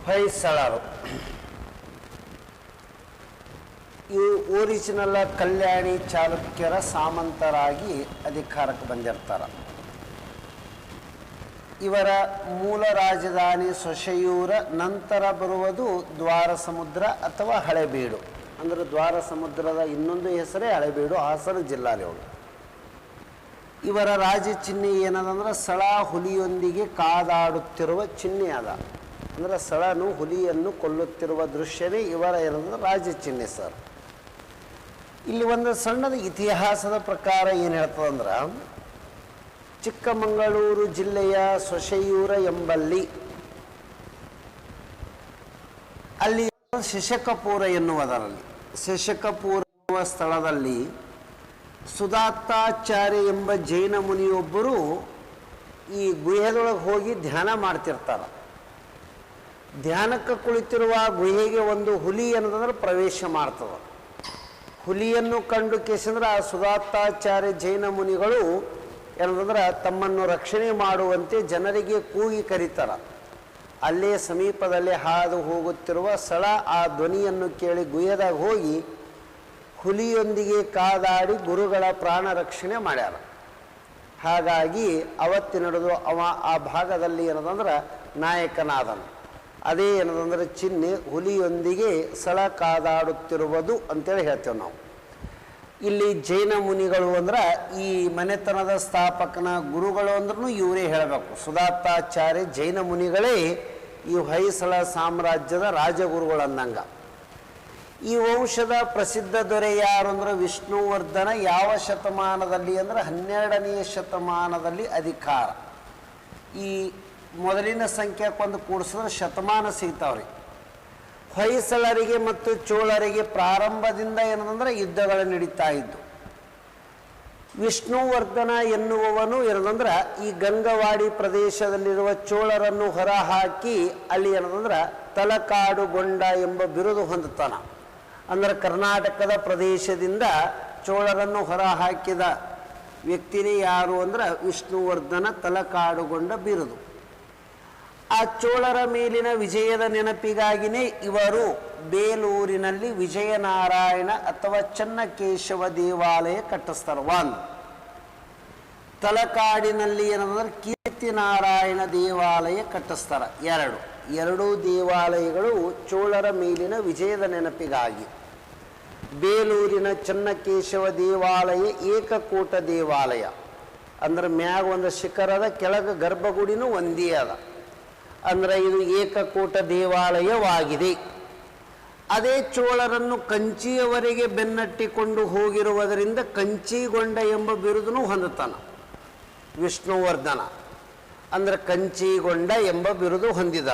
ಹೊಯ್ಸಳರು ಇವು ಒರಿಜಿನಲ್ ಕಲ್ಯಾಣಿ ಚಾಲುಕ್ಯರ ಸಾಮಂತರಾಗಿ ಅಧಿಕಾರಕ್ಕೆ ಬಂದಿರ್ತಾರೆ. ಇವರ ಮೂಲ ರಾಜಧಾನಿ ಸೊಸೆಯೂರ, ನಂತರ ಬರುವುದು ದ್ವಾರ ಸಮುದ್ರ ಅಥವಾ ಹಳೆಬೀಡು. ಅಂದರೆ ದ್ವಾರ ಸಮುದ್ರದ ಇನ್ನೊಂದು ಹೆಸರೇ ಹಳೆಬೀಡು, ಹಾಸನ ಜಿಲ್ಲಾದವರು. ಇವರ ರಾಜ ಚಿಹ್ನೆ ಏನದಂದ್ರೆ ಸಳ ಹುಲಿಯೊಂದಿಗೆ ಕಾದಾಡುತ್ತಿರುವ ಚಿಹ್ನೆ ಅದ. ಅಂದರೆ ಸಳನು ಹುಲಿಯನ್ನು ಕೊಲ್ಲುತ್ತಿರುವ ದೃಶ್ಯವೇ ಇವರ ಏನಂದ್ರೆ ರಾಜ ಚಿಹ್ನೆ ಸರ್. ಇಲ್ಲಿ ಒಂದು ಸಣ್ಣದ ಇತಿಹಾಸದ ಪ್ರಕಾರ ಏನು ಹೇಳ್ತದಂದ್ರೆ, ಚಿಕ್ಕಮಗಳೂರು ಜಿಲ್ಲೆಯ ಸೊಸೆಯೂರ ಎಂಬಲ್ಲಿ ಅಲ್ಲಿ ಶಶಕಪುರ ಎನ್ನುವುದರಲ್ಲಿ, ಶಶಕಪುರ ಎನ್ನುವ ಸ್ಥಳದಲ್ಲಿ ಸುಧಾತಾಚಾರ್ಯ ಎಂಬ ಜೈನ ಮುನಿಯೊಬ್ಬರು ಈ ಗುಹೆದೊಳಗೆ ಹೋಗಿ ಧ್ಯಾನ ಮಾಡ್ತಿರ್ತಾರೆ. ಧ್ಯಾನಕ್ಕೆ ಕುಳಿತಿರುವ ಗುಹೆಗೆ ಒಂದು ಹುಲಿ ಅನ್ನೋದಂದ್ರೆ ಪ್ರವೇಶ ಮಾಡ್ತದೆ. ಹುಲಿಯನ್ನು ಕಂಡು ಕೇಸಂದ್ರೆ ಆ ಸುಧಾತಾಚಾರ್ಯ ಜೈನ ಮುನಿಗಳು ಏನಂದ್ರೆ ತಮ್ಮನ್ನು ರಕ್ಷಣೆ ಮಾಡುವಂತೆ ಜನರಿಗೆ ಕೂಗಿ ಕರೀತಾರೆ. ಅಲ್ಲೇ ಸಮೀಪದಲ್ಲಿ ಹಾದು ಹೋಗುತ್ತಿರುವ ಸಳ ಆ ಧ್ವನಿಯನ್ನು ಕೇಳಿ ಗುಹೆದಾಗ ಹೋಗಿ ಹುಲಿಯೊಂದಿಗೆ ಕಾದಾಡಿ ಗುರುಗಳ ಪ್ರಾಣ ರಕ್ಷಣೆ ಮಾಡ್ಯಾರ. ಹಾಗಾಗಿ ಅವತ್ತಿನಡೆದು ಅವ ಆ ಭಾಗದಲ್ಲಿ ಏನದಂದ್ರೆ ನಾಯಕನಾದನು. ಅದೇ ಏನದಂದ್ರೆ ಚಿಹ್ನೆ ಹುಲಿಯೊಂದಿಗೆ ಸಳ ಕಾದಾಡುತ್ತಿರುವುದು ಅಂತೇಳಿ ಹೇಳ್ತೇವೆ ನಾವು. ಇಲ್ಲಿ ಜೈನ ಮುನಿಗಳು ಅಂದ್ರೆ ಈ ಮನೆತನದ ಸ್ಥಾಪಕನ ಗುರುಗಳು ಅಂದ್ರೂ ಇವರೇ ಹೇಳಬೇಕು. ಸುಧಾತಾಚಾರ್ಯ ಜೈನ ಮುನಿಗಳೇ ಈ ಹೊಯ್ಸಳ ಸಾಮ್ರಾಜ್ಯದ ರಾಜಗುರುಗಳು ಅಂದಂಗ. ಈ ವಂಶದ ಪ್ರಸಿದ್ಧ ದೊರೆ ಯಾರು ಅಂದ್ರೆ ವಿಷ್ಣುವರ್ಧನ. ಯಾವ ಶತಮಾನದಲ್ಲಿ ಅಂದ್ರೆ 12ನೇ ಶತಮಾನದಲ್ಲಿ ಅಧಿಕಾರ. ಈ ಮೊದಲಿನ ಸಂಖ್ಯಾಕ್ಕೊಂದು ಕೂಡಿಸಿದ್ರೆ ಶತಮಾನ ಸಿಗ್ತಾವ್ರಿ. ಹೊಯ್ಸಳರಿಗೆ ಮತ್ತು ಚೋಳರಿಗೆ ಪ್ರಾರಂಭದಿಂದ ಏನಂದ್ರೆ ಯುದ್ಧಗಳು ನಡೀತಾ ಇದ್ದು. ವಿಷ್ಣುವರ್ಧನ ಎನ್ನುವವನು ಏನಂದ್ರೆ ಈ ಗಂಗವಾಡಿ ಪ್ರದೇಶದಲ್ಲಿರುವ ಚೋಳರನ್ನು ಹೊರಹಾಕಿ ಅಲ್ಲಿ ಏನಂದ್ರೆ ತಲಕಾಡುಗೊಂಡ ಎಂಬ ಬಿರುದು ಹೊಂದುತ್ತಾನ. ಅಂದ್ರೆ ಕರ್ನಾಟಕದ ಪ್ರದೇಶದಿಂದ ಚೋಳರನ್ನು ಹೊರಹಾಕಿದ ವ್ಯಕ್ತಿನೇ ಯಾರು ಅಂದ್ರೆ ವಿಷ್ಣುವರ್ಧನ, ತಲಕಾಡುಗೊಂಡ ಬಿರುದು. ಆ ಚೋಳರ ಮೇಲಿನ ವಿಜಯದ ನೆನಪಿಗಾಗಿಯೇ ಇವರು ಬೇಲೂರಿನಲ್ಲಿ ವಿಜಯನಾರಾಯಣ ಅಥವಾ ಚನ್ನಕೇಶವ ದೇವಾಲಯ ಕಟ್ಟಿಸ್ತಾರೆ. ಒಂದು ತಲಕಾಡಿನಲ್ಲಿ ಏನಂದ್ರೆ ಕೀರ್ತಿನಾರಾಯಣ ದೇವಾಲಯ ಕಟ್ಟಿಸ್ತಾರೆ. ಎರಡೂ ದೇವಾಲಯಗಳು ಚೋಳರ ಮೇಲಿನ ವಿಜಯದ ನೆನಪಿಗಾಗಿ. ಬೇಲೂರಿನ ಚನ್ನಕೇಶವ ದೇವಾಲಯ ಏಕಕೂಟ ದೇವಾಲಯ. ಅಂದ್ರೆ ಮ್ಯಾಗ ಒಂದು ಶಿಖರದ, ಕೆಳಗೆ ಗರ್ಭಗುಡಿನೂ ಒಂದೇ ಅದ. ಅಂದರೆ ಇದು ಏಕಕೂಟ ದೇವಾಲಯವಾಗಿದೆ. ಅದೇ ಚೋಳರನ್ನು ಕಂಚಿಯವರೆಗೆ ಬೆನ್ನಟ್ಟಿಕೊಂಡು ಹೋಗಿರುವುದರಿಂದ ಕಂಚಿಗೊಂಡ ಎಂಬ ಬಿರುದನ್ನು ಹೊಂದುತ್ತಾನ ವಿಷ್ಣುವರ್ಧನ. ಅಂದರೆ ಕಂಚಿಗೊಂಡ ಎಂಬ ಬಿರುದು ಹೊಂದಿದ.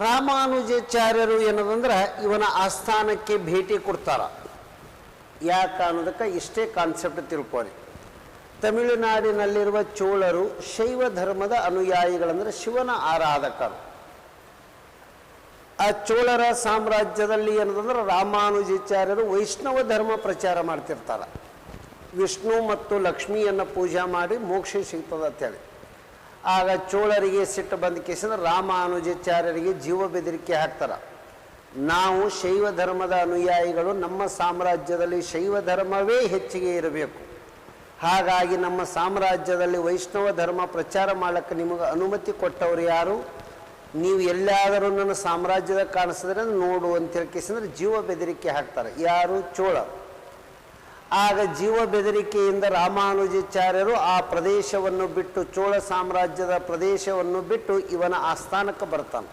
ರಾಮಾನುಜಾಚಾರ್ಯರು ಏನದಂದ್ರೆ ಇವನ ಆಸ್ಥಾನಕ್ಕೆ ಭೇಟಿ ಕೊಡ್ತಾರ. ಯಾಕೆ ಅನ್ನೋದಕ್ಕೆ ಇಷ್ಟೇ ಕಾನ್ಸೆಪ್ಟ್ ತಿಳ್ಕೊಳ್ಳಿ. ತಮಿಳುನಾಡಿನಲ್ಲಿರುವ ಚೋಳರು ಶೈವ ಧರ್ಮದ ಅನುಯಾಯಿಗಳಂದರೆ ಶಿವನ ಆರಾಧಕರು. ಆ ಚೋಳರ ಸಾಮ್ರಾಜ್ಯದಲ್ಲಿ ಏನಂದ್ರೆ ರಾಮಾನುಜಾಚಾರ್ಯರು ವೈಷ್ಣವ ಧರ್ಮ ಪ್ರಚಾರ ಮಾಡ್ತಿರ್ತಾರೆ. ವಿಷ್ಣು ಮತ್ತು ಲಕ್ಷ್ಮಿಯನ್ನು ಪೂಜೆ ಮಾಡಿ ಮೋಕ್ಷ ಸಿಗ್ತದೆ ಅಂತೇಳಿ. ಆಗ ಚೋಳರಿಗೆ ಸಿಟ್ಟು ಬಂದ ಕೇಸಂದ್ರೆ ರಾಮಾನುಜಾಚಾರ್ಯರಿಗೆ ಜೀವ ಬೆದರಿಕೆ ಹಾಕ್ತಾರೆ. ನಾವು ಶೈವ ಧರ್ಮದ ಅನುಯಾಯಿಗಳು, ನಮ್ಮ ಸಾಮ್ರಾಜ್ಯದಲ್ಲಿ ಶೈವ ಧರ್ಮವೇ ಹೆಚ್ಚಿಗೆ ಇರಬೇಕು. ಹಾಗಾಗಿ ನಮ್ಮ ಸಾಮ್ರಾಜ್ಯದಲ್ಲಿ ವೈಷ್ಣವ ಧರ್ಮ ಪ್ರಚಾರ ಮಾಡಕ್ಕೆ ನಿಮಗೆ ಅನುಮತಿ ಕೊಟ್ಟವರು ಯಾರು? ನೀವು ಎಲ್ಲಾದರೂ ನನ್ನ ಸಾಮ್ರಾಜ್ಯದ ಕಾಣಿಸಿದ್ರೆ ನೋಡು ಅಂತ ಹೇಳ್ಕೇಸಂದ್ರೆ ಜೀವ ಬೆದರಿಕೆ ಹಾಕ್ತಾರೆ. ಯಾರು? ಚೋಳ. ಆಗ ಜೀವ ಬೆದರಿಕೆಯಿಂದ ರಾಮಾನುಜಾಚಾರ್ಯರು ಆ ಪ್ರದೇಶವನ್ನು ಬಿಟ್ಟು, ಚೋಳ ಸಾಮ್ರಾಜ್ಯದ ಪ್ರದೇಶವನ್ನು ಬಿಟ್ಟು ಇವನ ಆಸ್ಥಾನಕ್ಕೆ ಬರ್ತಾನೆ.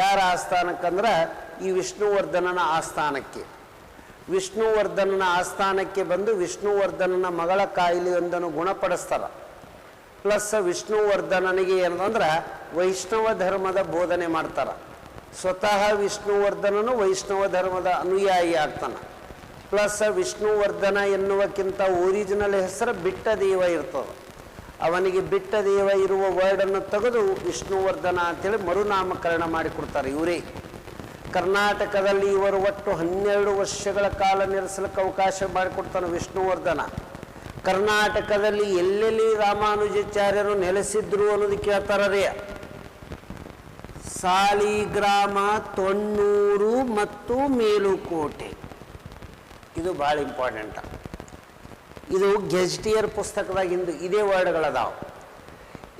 ಯಾರ ಆಸ್ಥಾನಕ್ಕಂದ್ರೆ ಈ ವಿಷ್ಣುವರ್ಧನನ ಆಸ್ಥಾನಕ್ಕೆ. ವಿಷ್ಣುವರ್ಧನನ ಆಸ್ಥಾನಕ್ಕೆ ಬಂದು ವಿಷ್ಣುವರ್ಧನನ ಮಗಳ ಕಾಯಿಲೆಯೊಂದನ್ನು ಗುಣಪಡಿಸ್ತಾರೆ. ಪ್ಲಸ್ ವಿಷ್ಣುವರ್ಧನನಿಗೆ ಏನಂದ್ರೆ ವೈಷ್ಣವ ಧರ್ಮದ ಬೋಧನೆ ಮಾಡ್ತಾರೆ. ಸ್ವತಃ ವಿಷ್ಣುವರ್ಧನನು ವೈಷ್ಣವ ಧರ್ಮದ ಅನುಯಾಯಿ ಆಗ್ತಾನೆ. ಪ್ಲಸ್ ವಿಷ್ಣುವರ್ಧನ ಎನ್ನುವಕ್ಕಿಂತ ಒರಿಜಿನಲ್ ಹೆಸರು ಬಿಟ್ಟದೇವ ಇರ್ತದೆ. ಅವನಿಗೆ ಬಿಟ್ಟದೇವ ಇರುವ ವರ್ಡನ್ನು ತೆಗೆದು ವಿಷ್ಣುವರ್ಧನ ಅಂತೇಳಿ ಮರುನಾಮಕರಣ ಮಾಡಿಕೊಡ್ತಾರೆ ಇವರೇ. ಕರ್ನಾಟಕದಲ್ಲಿ ಇವರು ಒಟ್ಟು 12 ವರ್ಷಗಳ ಕಾಲ ನೆಲೆಸಲಿಕ್ಕೆ ಅವಕಾಶ ಮಾಡಿಕೊಡ್ತಾನೆ ವಿಷ್ಣುವರ್ಧನ. ಕರ್ನಾಟಕದಲ್ಲಿ ಎಲ್ಲೆಲ್ಲಿ ರಾಮಾನುಜಾಚಾರ್ಯರು ನೆಲೆಸಿದ್ರು ಅನ್ನೋದು ಕೇಳ್ತಾರೇ. ಸಾಲಿಗ್ರಾಮ, ತೊಣ್ಣೂರು ಮತ್ತು ಮೇಲುಕೋಟೆ. ಇದು ಭಾಳ ಇಂಪಾರ್ಟೆಂಟ್. ಇದು ಗೆಜೆಟಿಯರ್ ಪುಸ್ತಕದಾಗ ಇಂದು ಇದೇ ವರ್ಡ್ಗಳದಾವ.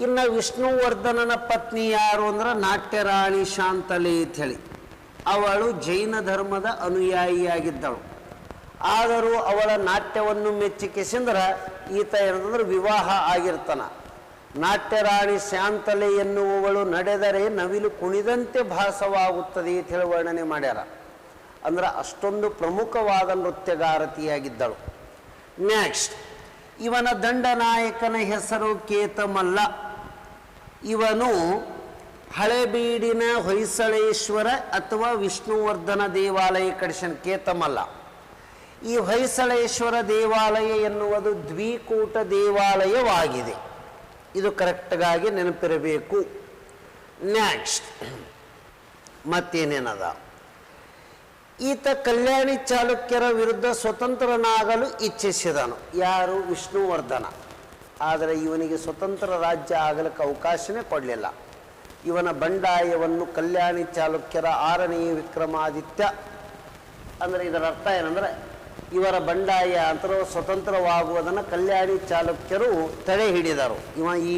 ಇನ್ನು ವಿಷ್ಣುವರ್ಧನನ ಪತ್ನಿ ಯಾರು ಅಂದ್ರೆ ನಾಟ್ಯರಾಣಿ ಶಾಂತಲೆ ಅಂಥೇಳಿ. ಅವಳು ಜೈನ ಧರ್ಮದ ಅನುಯಾಯಿಯಾಗಿದ್ದಳು. ಆದರೂ ಅವಳ ನಾಟ್ಯವನ್ನು ಮೆಚ್ಚಿಕೆಸಿಂದ್ರೆ ಈತ ಏನಂದ್ರೆ ವಿವಾಹ ಆಗಿರ್ತಾನ. ನಾಟ್ಯರಾಣಿ ಶಾಂತಲೆ ಎನ್ನುವವಳು ನಡೆದರೆ ನವಿಲು ಕುಣಿದಂತೆ ಭಾಸವಾಗುತ್ತದೆ ಅಂತ ಹೇಳಿ ವರ್ಣನೆ ಮಾಡ್ಯಾರ. ಅಂದ್ರೆ ಅಷ್ಟೊಂದು ಪ್ರಮುಖವಾದ ನೃತ್ಯಗಾರತಿಯಾಗಿದ್ದಳು. ನೆಕ್ಸ್ಟ್, ಇವನ ದಂಡನಾಯಕನ ಹೆಸರು ಕೇತಮಲ್ಲ. ಇವನು ಹಳೆಬೀಡಿನ ಹೊಯ್ಸಳೇಶ್ವರ ಅಥವಾ ವಿಷ್ಣುವರ್ಧನ ದೇವಾಲಯ ಕಡಿಸನ್ ಕೇತಮಲ್ಲ. ಈ ಹೊಯ್ಸಳೇಶ್ವರ ದೇವಾಲಯ ಎನ್ನುವುದು ದ್ವಿಕೂಟ ದೇವಾಲಯವಾಗಿದೆ. ಇದು ಕರೆಕ್ಟಾಗಿ ನೆನಪಿರಬೇಕು. ನೆಕ್ಸ್ಟ್, ಮತ್ತೇನೇನದ, ಈತ ಕಲ್ಯಾಣಿ ಚಾಲುಕ್ಯರ ವಿರುದ್ಧ ಸ್ವತಂತ್ರನಾಗಲು ಇಚ್ಛಿಸಿದನು. ಯಾರು? ವಿಷ್ಣುವರ್ಧನ. ಆದರೆ ಇವನಿಗೆ ಸ್ವತಂತ್ರ ರಾಜ್ಯ ಆಗಲಿಕ್ಕೆ ಅವಕಾಶನೇ ಕೊಡಲಿಲ್ಲ. ಇವನ ಬಂಡಾಯವನ್ನು ಕಲ್ಯಾಣಿ ಚಾಲುಕ್ಯರ 6ನೇ ವಿಕ್ರಮಾದಿತ್ಯ, ಅಂದರೆ ಇದರ ಅರ್ಥ ಏನಂದರೆ ಇವರ ಬಂಡಾಯ ಅಂತ ಸ್ವತಂತ್ರವಾಗುವುದನ್ನು ಕಲ್ಯಾಣಿ ಚಾಲುಕ್ಯರು ತಡೆ ಹಿಡಿದರು. ಈ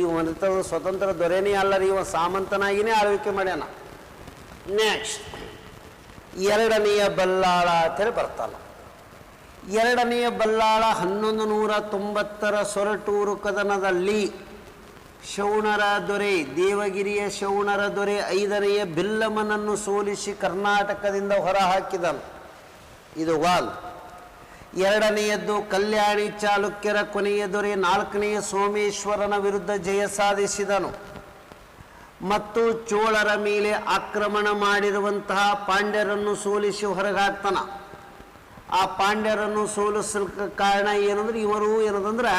ಸ್ವತಂತ್ರ ದೊರೆನೇ ಅಲ್ಲರಿ, ಇವ ಸಾಮಂತನಾಗಿಯೇ ಆಳ್ವಿಕೆ ಮಾಡ್ಯಾನ. ನೆಕ್ಸ್ಟ್, 2ನೆಯ ಬಲ್ಲಾಳ ಅಂತೇಳಿ ಬರ್ತಾನ. 2ನೆಯ ಬಲ್ಲಾಳ 1190ರ ಸೊರಟೂರು ಕದನದಲ್ಲಿ ಶೌಣರ ದೊರೆ, ದೇವಗಿರಿಯ ಶೌಣರ ದೊರೆ 5ನೆಯ ಬಿಲ್ಲಮ್ಮನನ್ನು ಸೋಲಿಸಿ ಕರ್ನಾಟಕದಿಂದ ಹೊರಹಾಕಿದನು. ಇದು ಒಂದು. 2ನೆಯದ್ದು ಕಲ್ಯಾಣಿ ಚಾಲುಕ್ಯರ ಕೊನೆಯ ದೊರೆ 4ನೆಯ ಸೋಮೇಶ್ವರನ ವಿರುದ್ಧ ಜಯ ಸಾಧಿಸಿದನು ಮತ್ತು ಚೋಳರ ಮೇಲೆ ಆಕ್ರಮಣ ಮಾಡಿರುವಂತಹ ಪಾಂಡ್ಯರನ್ನು ಸೋಲಿಸಿ ಹೊರಗಾಗ್ತಾನ. ಆ ಪಾಂಡ್ಯರನ್ನು ಸೋಲಿಸಲಿಕ್ಕೆ ಕಾರಣ ಏನಂದ್ರೆ ಇವರು ಏನದಂದ್ರೆ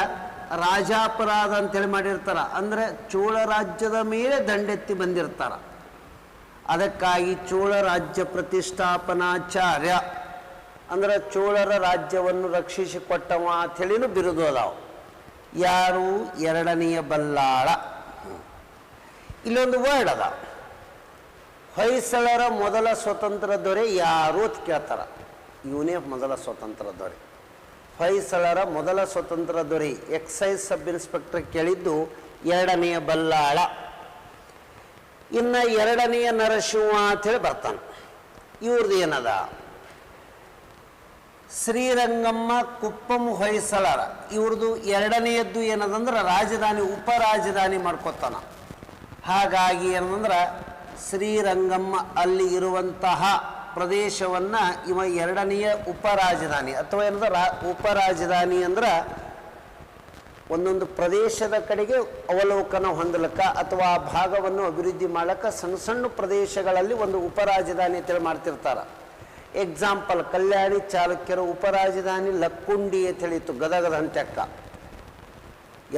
ರಾಜಾಪರಾಧ ಅಂತೇಳಿ ಮಾಡಿರ್ತಾರ. ಅಂದರೆ ಚೋಳ ರಾಜ್ಯದ ಮೇಲೆ ದಂಡೆತ್ತಿ ಬಂದಿರ್ತಾರ. ಅದಕ್ಕಾಗಿ ಚೋಳ ರಾಜ್ಯ ಪ್ರತಿಷ್ಠಾಪನಾಚಾರ್ಯ ಅಂದ್ರೆ ಚೋಳರ ರಾಜ್ಯವನ್ನು ರಕ್ಷಿಸಿಕೊಟ್ಟವ ಅಂಥೇಳಿನೂ ಬಿರುದು ಅದಾವ. ಯಾರು? 2ನೆಯ ಬಲ್ಲಾಳ. ಇಲ್ಲೊಂದು ವರ್ಡ್ ಅದ, ಹೊಯ್ಸಳರ ಮೊದಲ ಸ್ವತಂತ್ರ ದೊರೆ ಯಾರು ಅಂತ ಕೇಳ್ತಾರ. ಇವನೇ ಮೊದಲ ಸ್ವತಂತ್ರ ದೊರೆ. ಹೊಯ್ಸಳರ ಮೊದಲ ಸ್ವತಂತ್ರ ದೊರೆ ಎಕ್ಸೈಸ್ ಸಬ್ ಇನ್ಸ್ಪೆಕ್ಟರ್ ಕೇಳಿದ್ದು 2ನೆಯ ಬಲ್ಲಾಳ. ಇನ್ನು 2ನೆಯ ನರಸಿಂಹ ಅಂಥೇಳಿ ಬರ್ತಾನೆ. ಇವ್ರದ್ದು ಏನದ? ಶ್ರೀರಂಗಮ್ಮ ಕುಪ್ಪಂ ಹೊಯ್ಸಳರ. ಇವ್ರದ್ದು 2ನೆಯದ್ದು ಏನದಂದ್ರೆ ರಾಜಧಾನಿ ಉಪರಾಜಧಾನಿ ಮಾಡ್ಕೊತಾನ. ಹಾಗಾಗಿ ಏನಂದ್ರೆ ಶ್ರೀರಂಗಮ್ಮ ಅಲ್ಲಿ ಇರುವಂತಹ ಪ್ರದೇಶವನ್ನು ಇವ 2ನೆಯ ಉಪರಾಜಧಾನಿ ಅಥವಾ ಏನಂದ್ರೆ ಉಪರಾಜಧಾನಿ ಅಂದ್ರೆ ಒಂದೊಂದು ಪ್ರದೇಶದ ಕಡೆಗೆ ಅವಲೋಕನ ಹೊಂದಲಿಕ್ಕೆ ಅಥವಾ ಆ ಭಾಗವನ್ನು ಅಭಿವೃದ್ಧಿ ಮಾಡಲಿಕ್ಕೆ ಸಣ್ಣ ಸಣ್ಣ ಪ್ರದೇಶಗಳಲ್ಲಿ ಒಂದು ಉಪರಾಜಧಾನಿ ಅಂತೇಳಿ ಮಾಡ್ತಿರ್ತಾರೆ. ಎಕ್ಸಾಂಪಲ್, ಕಲ್ಯಾಣಿ ಚಾಲುಕ್ಯರ ಉಪರಾಜಧಾನಿ ಲಕ್ಕುಂಡಿ ಅಂತೇಳಿ ಇತ್ತು ಗದಗದ ಅಂತ್ಯಕ್ಕ.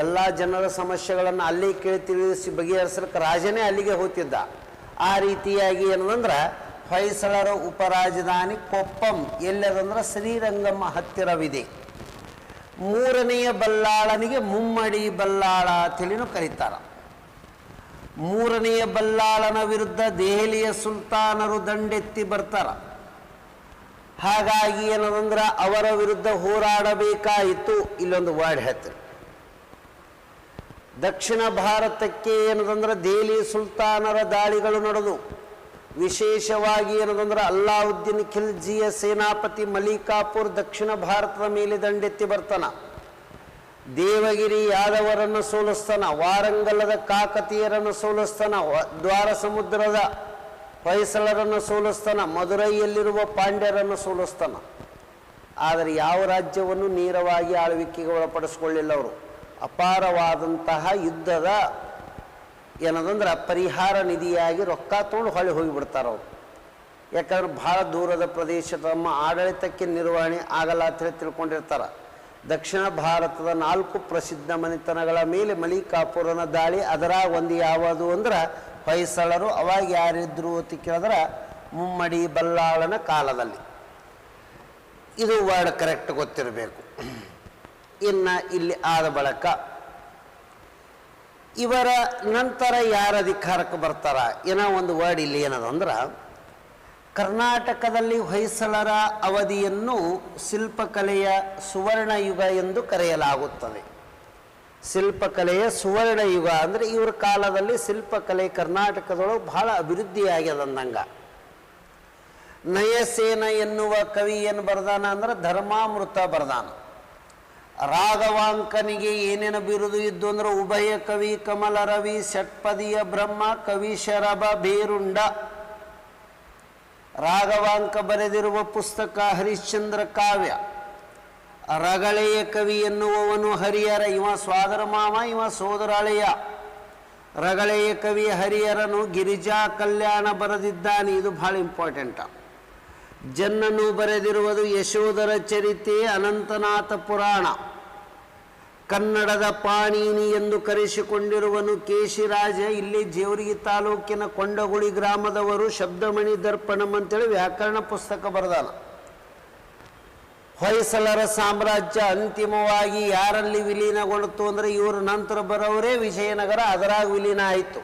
ಎಲ್ಲ ಜನರ ಸಮಸ್ಯೆಗಳನ್ನು ಅಲ್ಲೇ ಕೇಳಿ ತಿಳಿಸಿ ಬಗೆಹರಿಸಲಿಕ್ಕೆ ರಾಜನೇ ಅಲ್ಲಿಗೆ ಹೋಗ್ತಿದ್ದ. ಆ ರೀತಿಯಾಗಿ ಏನಂದ್ರೆ ಹೊಯ್ಸಳರ ಉಪರಾಜಧಾನಿ ಕೊಪ್ಪಂ ಎಲ್ಲದಂದ್ರೆ ಶ್ರೀರಂಗಮ್ಮ ಹತ್ತಿರವಿದೆ. 3ನೆಯ ಬಲ್ಲಾಳನಿಗೆ ಮುಮ್ಮಡಿ ಬಲ್ಲಾಳ ಅಂತೇಳಿನೂ ಕರೀತಾರೆ. 3ನೆಯ ಬಲ್ಲಾಳನ ವಿರುದ್ಧ ದೆಹಲಿಯ ಸುಲ್ತಾನರು ದಂಡೆತ್ತಿ ಬರ್ತಾರ. ಹಾಗಾಗಿ ಏನದಂದ್ರೆ ಅವರ ವಿರುದ್ಧ ಹೋರಾಡಬೇಕಾಯಿತು. ಇಲ್ಲೊಂದು ವರ್ಡ್ ಹೇಳ್ತಾರೆ, ದಕ್ಷಿಣ ಭಾರತಕ್ಕೆ ಏನದಂದ್ರೆ ದೆಹಲಿ ಸುಲ್ತಾನರ ದಾಳಿಗಳು ನಡೆದು ವಿಶೇಷವಾಗಿ ಏನದಂದ್ರೆ ಅಲ್ಲಾವುದ್ದೀನ್ ಖಿಲ್ಜಿಯ ಸೇನಾಪತಿ ಮಲಿಕಾಪುರ್ ದಕ್ಷಿಣ ಭಾರತದ ಮೇಲೆ ದಂಡೆತ್ತಿ ಬರ್ತಾನ. ದೇವಗಿರಿ ಯಾದವರನ್ನು ಸೋಲಿಸ್ತಾನ. ವಾರಂಗಲದ ಕಾಕತೀಯರನ್ನು ಸೋಲಿಸ್ತಾನ. ದ್ವಾರ ಸಮುದ್ರದ ಹೊಯ್ಸಳರನ್ನು ಸೋಲಿಸ್ತಾನ. ಮಧುರೈಯಲ್ಲಿರುವ ಪಾಂಡ್ಯರನ್ನು ಸೋಲಿಸ್ತಾನ. ಆದರೆ ಯಾವ ರಾಜ್ಯವನ್ನು ನೇರವಾಗಿ ಆಳ್ವಿಕೆಗೆ ಒಳಪಡಿಸ್ಕೊಳ್ಳಿಲ್ಲ ಅವರು. ಅಪಾರವಾದಂತಹ ಯುದ್ಧದ ಏನದಂದ್ರೆ ಪರಿಹಾರ ನಿಧಿಯಾಗಿ ರೊಕ್ಕ ತೊಗೊಂಡು ಹೊಳೆ ಹೋಗಿಬಿಡ್ತಾರೆ ಅವರು. ಯಾಕಂದ್ರೆ ಭಾಳ ದೂರದ ಪ್ರದೇಶ ತಮ್ಮ ಆಡಳಿತಕ್ಕೆ ನಿರ್ವಹಣೆ ಆಗಲ್ಲ ಅಂತ ಹೇಳಿ ತಿಳ್ಕೊಂಡಿರ್ತಾರೆ. ದಕ್ಷಿಣ ಭಾರತದ 4 ಪ್ರಸಿದ್ಧ ಮನೆತನಗಳ ಮೇಲೆ ಮಲಿಕಾಪುರನ ದಾಳಿ, ಅದರ ಒಂದು ಯಾವುದು ಅಂದ್ರೆ ಹೊಯ್ಸಳರು. ಅವಾಗ ಯಾರಿದ್ರು ಅಂತ ಕೇಳಿದ್ರೆ ಮುಮ್ಮಡಿ ಬಲ್ಲಾಳನ ಕಾಲದಲ್ಲಿ. ಇದು ವರ್ಡ್ ಕರೆಕ್ಟ್ ಗೊತ್ತಿರಬೇಕು. ಇನ್ನು ಇಲ್ಲಿ ಆದ ಬಳಿಕ ಇವರ ನಂತರ ಯಾರು ಅಧಿಕಾರಕ್ಕೆ ಬರ್ತಾರ ಏನೋ ಒಂದು ವರ್ಡ್ ಇಲ್ಲಿ ಏನದಂದ್ರೆ, ಕರ್ನಾಟಕದಲ್ಲಿ ಹೊಯ್ಸಳರ ಅವಧಿಯನ್ನು ಶಿಲ್ಪಕಲೆಯ ಸುವರ್ಣ ಯುಗ ಎಂದು ಕರೆಯಲಾಗುತ್ತದೆ. ಶಿಲ್ಪಕಲೆಯ ಸುವರ್ಣ ಯುಗ ಅಂದರೆ ಇವ್ರ ಕಾಲದಲ್ಲಿ ಶಿಲ್ಪಕಲೆ ಕರ್ನಾಟಕದೊಳಗೆ ಬಹಳ ಅಭಿವೃದ್ಧಿಯಾಗ್ಯದಂದಂಗ. ನಯಸೇನ ಎನ್ನುವ ಕವಿ ಏನು ಬರ್ದಾನ ಅಂದ್ರೆ ಧರ್ಮಾಮೃತ ಬರ್ದಾನ. ರಾಘವಾಂಕನಿಗೆ ಏನೇನು ಬಿರುದು ಇದ್ದು ಅಂದ್ರೆ ಉಭಯ ಕವಿ, ಕಮಲ ರವಿ, ಷಟ್ಪದಿಯ ಬ್ರಹ್ಮ, ಕವಿ ಶರಭ, ಬೇರುಂಡ. ರಾಘವಾಂಕ ಬರೆದಿರುವ ಪುಸ್ತಕ ಹರಿಶ್ಚಂದ್ರ ಕಾವ್ಯ. ರಗಳೆಯ ಕವಿ ಎನ್ನುವವನು ಹರಿಹರ, ಇವ ಸ್ವಾದರ ಮಾವ, ಇವ ಸೋದರಾಳೆಯ. ರಗಳೆಯ ಕವಿ ಹರಿಹರನು ಗಿರಿಜಾ ಕಲ್ಯಾಣ ಬರೆದಿದ್ದಾನೆ, ಇದು ಬಹಳ ಇಂಪಾರ್ಟೆಂಟ್. ಜನ್ನನು ಬರೆದಿರುವುದು ಯಶೋಧರ ಚರಿತೆ, ಅನಂತನಾಥ ಪುರಾಣ. ಕನ್ನಡದ ಪಾಣಿನಿ ಎಂದು ಕರೆಸಿಕೊಂಡಿರುವನು ಕೇಶಿರಾಜ. ಇಲ್ಲಿ ಜೇವರ್ಗಿ ತಾಲೂಕಿನ ಕೊಂಡಗುಳಿ ಗ್ರಾಮದವರು ಶಬ್ದಮಣಿ ದರ್ಪಣಂ ಅಂತೇಳಿ ವ್ಯಾಕರಣ ಪುಸ್ತಕ ಬರೆದಾನ. ಹೊಯ್ಸಳರ ಸಾಮ್ರಾಜ್ಯ ಅಂತಿಮವಾಗಿ ಯಾರಲ್ಲಿ ವಿಲೀನಗೊಳ್ತು ಅಂದರೆ ಇವರು ನಂತರ ಬರೋವರೇ ವಿಜಯನಗರ, ಅದರಾಗ ವಿಲೀನ ಆಯಿತು.